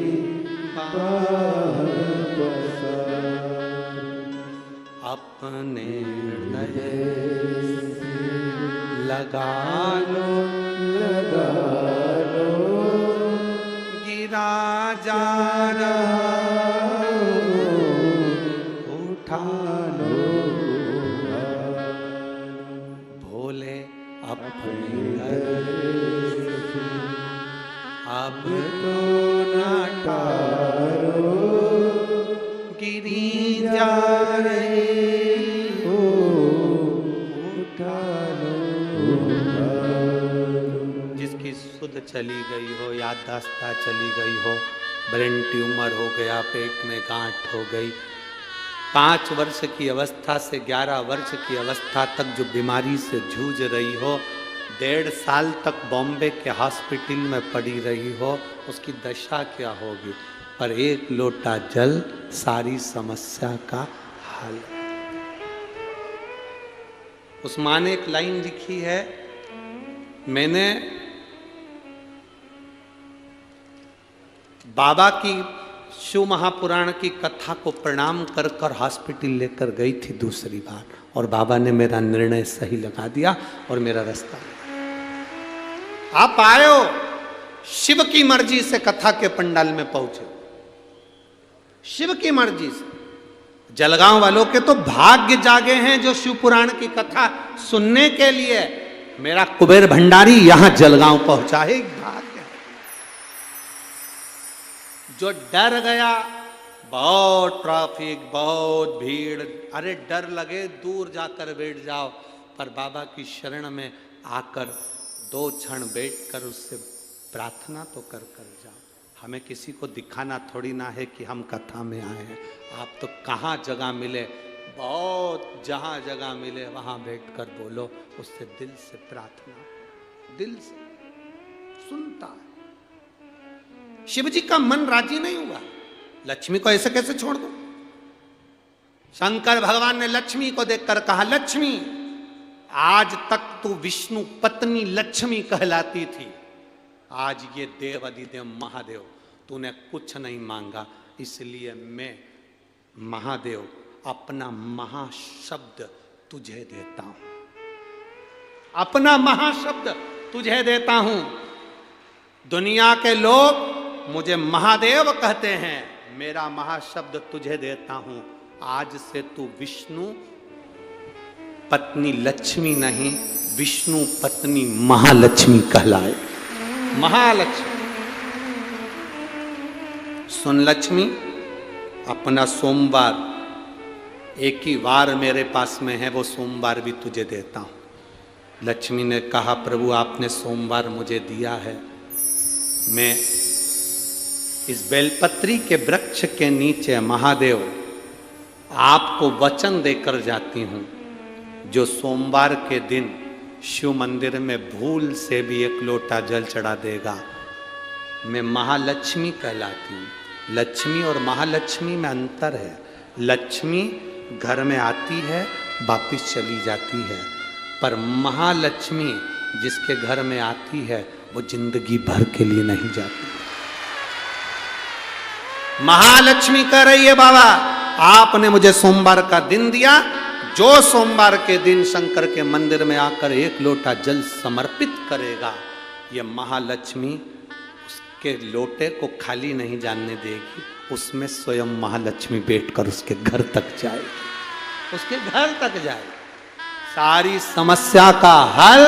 अपने लगा लो गिरा जा रहा उठा लो भोले अपने अब तो न टारो गिरी जा रही हो उठा लो। जिसकी सुध चली गई हो, याददाश्त चली गई हो, ब्रेन ट्यूमर हो गया, पेट में गांठ हो गई, 5 वर्ष की अवस्था से 11 वर्ष की अवस्था तक जो बीमारी से जूझ रही हो, 1.5 साल तक बॉम्बे के हॉस्पिटल में पड़ी रही हो, उसकी दशा क्या होगी। पर 1 लोटा जल सारी समस्या का हल। उस माँ ने एक लाइन लिखी है, मैंने बाबा की शिव महापुराण की कथा को प्रणाम कर कर हॉस्पिटल लेकर गई थी दूसरी बार, और बाबा ने मेरा निर्णय सही लगा दिया और मेरा रास्ता। आप आए हो, शिव की मर्जी से कथा के पंडाल में पहुंचे, शिव की मर्जी से। जलगांव वालों के तो भाग्य जागे हैं जो शिव पुराण की कथा सुनने के लिए मेरा कुबेर भंडारी यहां जलगांव पहुंचा है। भाग्य जो डर गया, बहुत ट्रैफिक, बहुत भीड़, अरे डर लगे दूर जाकर बैठ जाओ, पर बाबा की शरण में आकर 2 क्षण बैठकर उससे प्रार्थना तो कर जाओ। हमें किसी को दिखाना थोड़ी ना है कि हम कथा में आए हैं। आप तो कहाँ जगह मिले, बहुत जहाँ जगह मिले वहाँ बैठकर बोलो, उससे दिल से प्रार्थना, दिल से सुनता है। शिव जी का मन राजी नहीं हुआ, लक्ष्मी को ऐसे कैसे छोड़ दो। शंकर भगवान ने लक्ष्मी को देखकर कहा, लक्ष्मी आज तक तू विष्णु पत्नी लक्ष्मी कहलाती थी, आज ये देव अधिदेव महादेव तूने कुछ नहीं मांगा, इसलिए मैं महादेव अपना महाशब्द तुझे देता हूं, अपना महाशब्द तुझे देता हूं। दुनिया के लोग मुझे महादेव कहते हैं, मेरा महाशब्द तुझे देता हूं। आज से तू विष्णु पत्नी लक्ष्मी नहीं, विष्णु पत्नी महालक्ष्मी कहलाए। महालक्ष्मी। सुन लक्ष्मी, अपना सोमवार एक ही वार मेरे पास में है, वो सोमवार भी तुझे देता हूं। लक्ष्मी ने कहा, प्रभु आपने सोमवार मुझे दिया है, मैं इस बेलपत्री के वृक्ष के नीचे महादेव आपको वचन देकर जाती हूं, जो सोमवार के दिन शिव मंदिर में भूल से भी एक लोटा जल चढ़ा देगा, मैं महालक्ष्मी कहलाती हूं। लक्ष्मी और महालक्ष्मी में अंतर है। लक्ष्मी घर में आती है, वापिस चली जाती है, पर महालक्ष्मी जिसके घर में आती है वो जिंदगी भर के लिए नहीं जाती। महालक्ष्मी कह रही है, बाबा आपने मुझे सोमवार का दिन दिया, जो सोमवार के दिन शंकर के मंदिर में आकर एक लोटा जल समर्पित करेगा, ये महालक्ष्मी उसके लोटे को खाली नहीं जाने देगी, उसमें स्वयं महालक्ष्मी बैठकर उसके घर तक जाएगी, उसके घर तक जाएगी। सारी समस्या का हल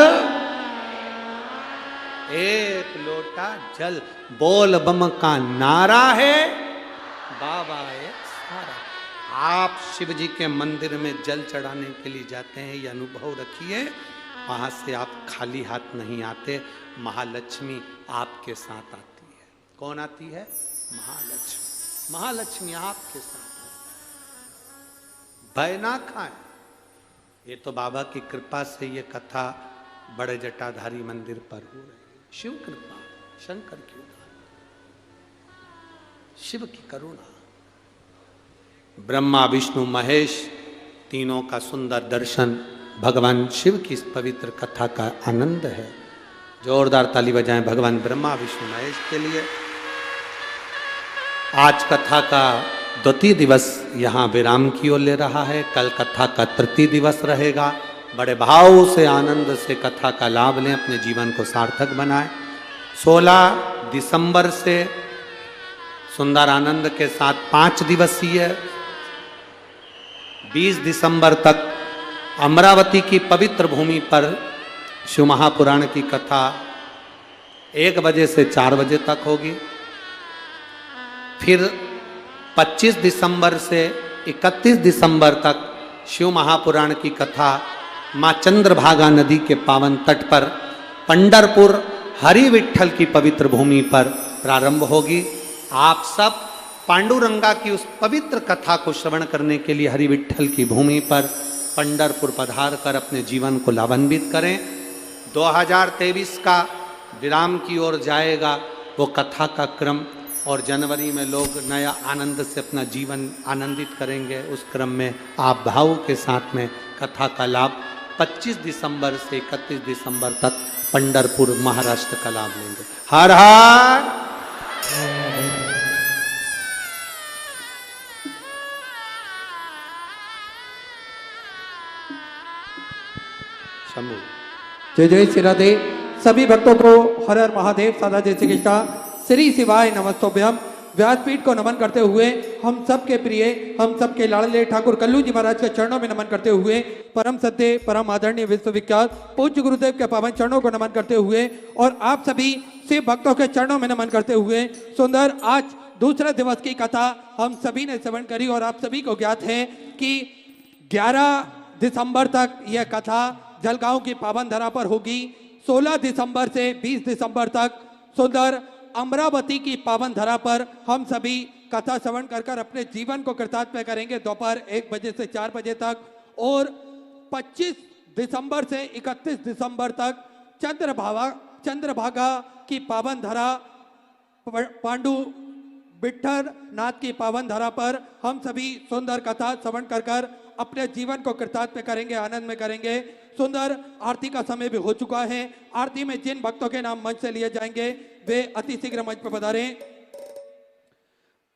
एक लोटा जल। बोल बम का नारा है, बाबा एक सारा। आप शिव जी के मंदिर में जल चढ़ाने के लिए जाते हैं, ये अनुभव रखिए, वहां से आप खाली हाथ नहीं आते, महालक्ष्मी आपके साथ आती है। कौन आती है? महालक्ष्मी। महालक्ष्मी आपके साथ। भय ना खाएं। ये तो बाबा की कृपा से ये कथा बड़े जटाधारी मंदिर पर हो रही है। शिव कृपा, शंकर की उदार, शिव की करुणा। ब्रह्मा विष्णु महेश तीनों का सुंदर दर्शन भगवान शिव की इस पवित्र कथा का आनंद है। जोरदार ताली बजाएं भगवान ब्रह्मा विष्णु महेश के लिए। आज कथा का द्वितीय दिवस यहाँ विराम की ओर ले रहा है। कल कथा का तृतीय दिवस रहेगा। बड़े भाव से आनंद से कथा का लाभ लें, अपने जीवन को सार्थक बनाएं। 16 दिसंबर से सुंदर आनंद के साथ 5 दिवसीय, 20 दिसंबर तक अमरावती की पवित्र भूमि पर शिव महापुराण की कथा 1 बजे से 4 बजे तक होगी। फिर 25 दिसंबर से 31 दिसंबर तक शिव महापुराण की कथा माँ चंद्रभागा नदी के पावन तट पर पंढरपुर हरि विठ्ठल की पवित्र भूमि पर प्रारंभ होगी। आप सब पांडुरंगा की उस पवित्र कथा को श्रवण करने के लिए हरि विठ्ठल की भूमि पर पंढरपुर पधार कर अपने जीवन को लाभान्वित करें। 2023 का विराम की ओर जाएगा वो कथा का क्रम, और जनवरी में लोग नया आनंद से अपना जीवन आनंदित करेंगे। उस क्रम में आप भाव के साथ में कथा का लाभ 25 दिसंबर से 31 दिसंबर तक पंढरपुर महाराष्ट्र का लाभ लेंगे। हर हर शंभू। जय जय श्री राधे। सभी भक्तों को हर हर महादेव, सदा जय श्री कृष्णा, श्री शिवाय नमस्तोभ्यम। व्यासपीठ को नमन करते हुए हम सब के प्रिय, हम सब के लाडले ठाकुर कल्लू जी महाराज के चरणों में नमन करते हुए, परम सत्य परम आदरणीय विश्वविख्यात पूज्य गुरुदेव के पावन चरणों को नमन करते हुए, और आप सभी शिव भक्तों के चरणों में नमन करते हुए, सुंदर आज दूसरे दिवस की कथा हम सभी ने श्रवण करी। और आप सभी को ज्ञात है कि 11 दिसंबर तक यह कथा जलगांव की पावन धरा पर होगी। 16 दिसंबर से 20 दिसंबर तक सुंदर अमरावती की पावन धरा पर हम सभी कथा श्रवण कर अपने जीवन को कृतार्थ करेंगे दोपहर 1 बजे से 4 बजे तक। और 25 दिसंबर से 31 दिसंबर तक चंद्रभागा की पावन धरा, पांडु विठ्ठल नाथ की पावन धरा पर हम सभी सुंदर कथा श्रवण कर अपने जीवन को कृतार्थ करेंगे, आनंद में करेंगे। सुंदर आरती का समय भी हो चुका है। आरती में जिन भक्तों के नाम मंच से लिए जाएंगे वे अति शीघ्र मंच पर पधारें।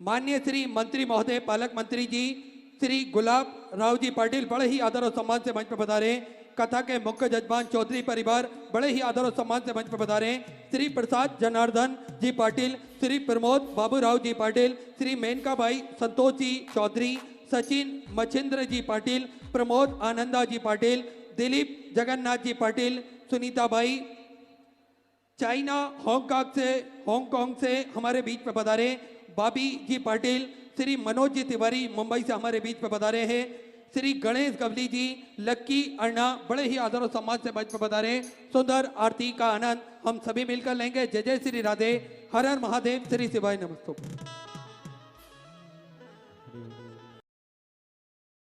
माननीय श्री मंत्री महोदय, पालक मंत्री जी श्री गुलाब राव जी पाटिल बड़े ही आदर और सम्मान से मंच पर पधारें। कथा के मुख्य जजमान चौधरी परिवार बड़े ही आदर और सम्मान से मंच पर पधारें। श्री प्रसाद जनार्दन जी पाटिल, श्री प्रमोद बाबू राव जी पाटिल, श्री मेनका भाई संतोष जी चौधरी, सचिन मच्छिंद्र जी पाटिल, प्रमोद आनंदा जी पाटिल, दिलीप जगन्नाथ जी पाटिल, सुनीता भाई चाइना हांगकांग से हमारे बीच में पधारे। बाबी जी पाटिल, श्री मनोज जी तिवारी मुंबई से हमारे बीच में पधारे हैं। श्री गणेश गवली जी, लक्की अन्ना बड़े ही आदर और सम्मान से मंच पर पधारे। सुंदर आरती का आनंद हम सभी मिलकर लेंगे। जय जय श्री राधे। हर हर महादेव, श्री शिवाय नमस्तुभ्यम।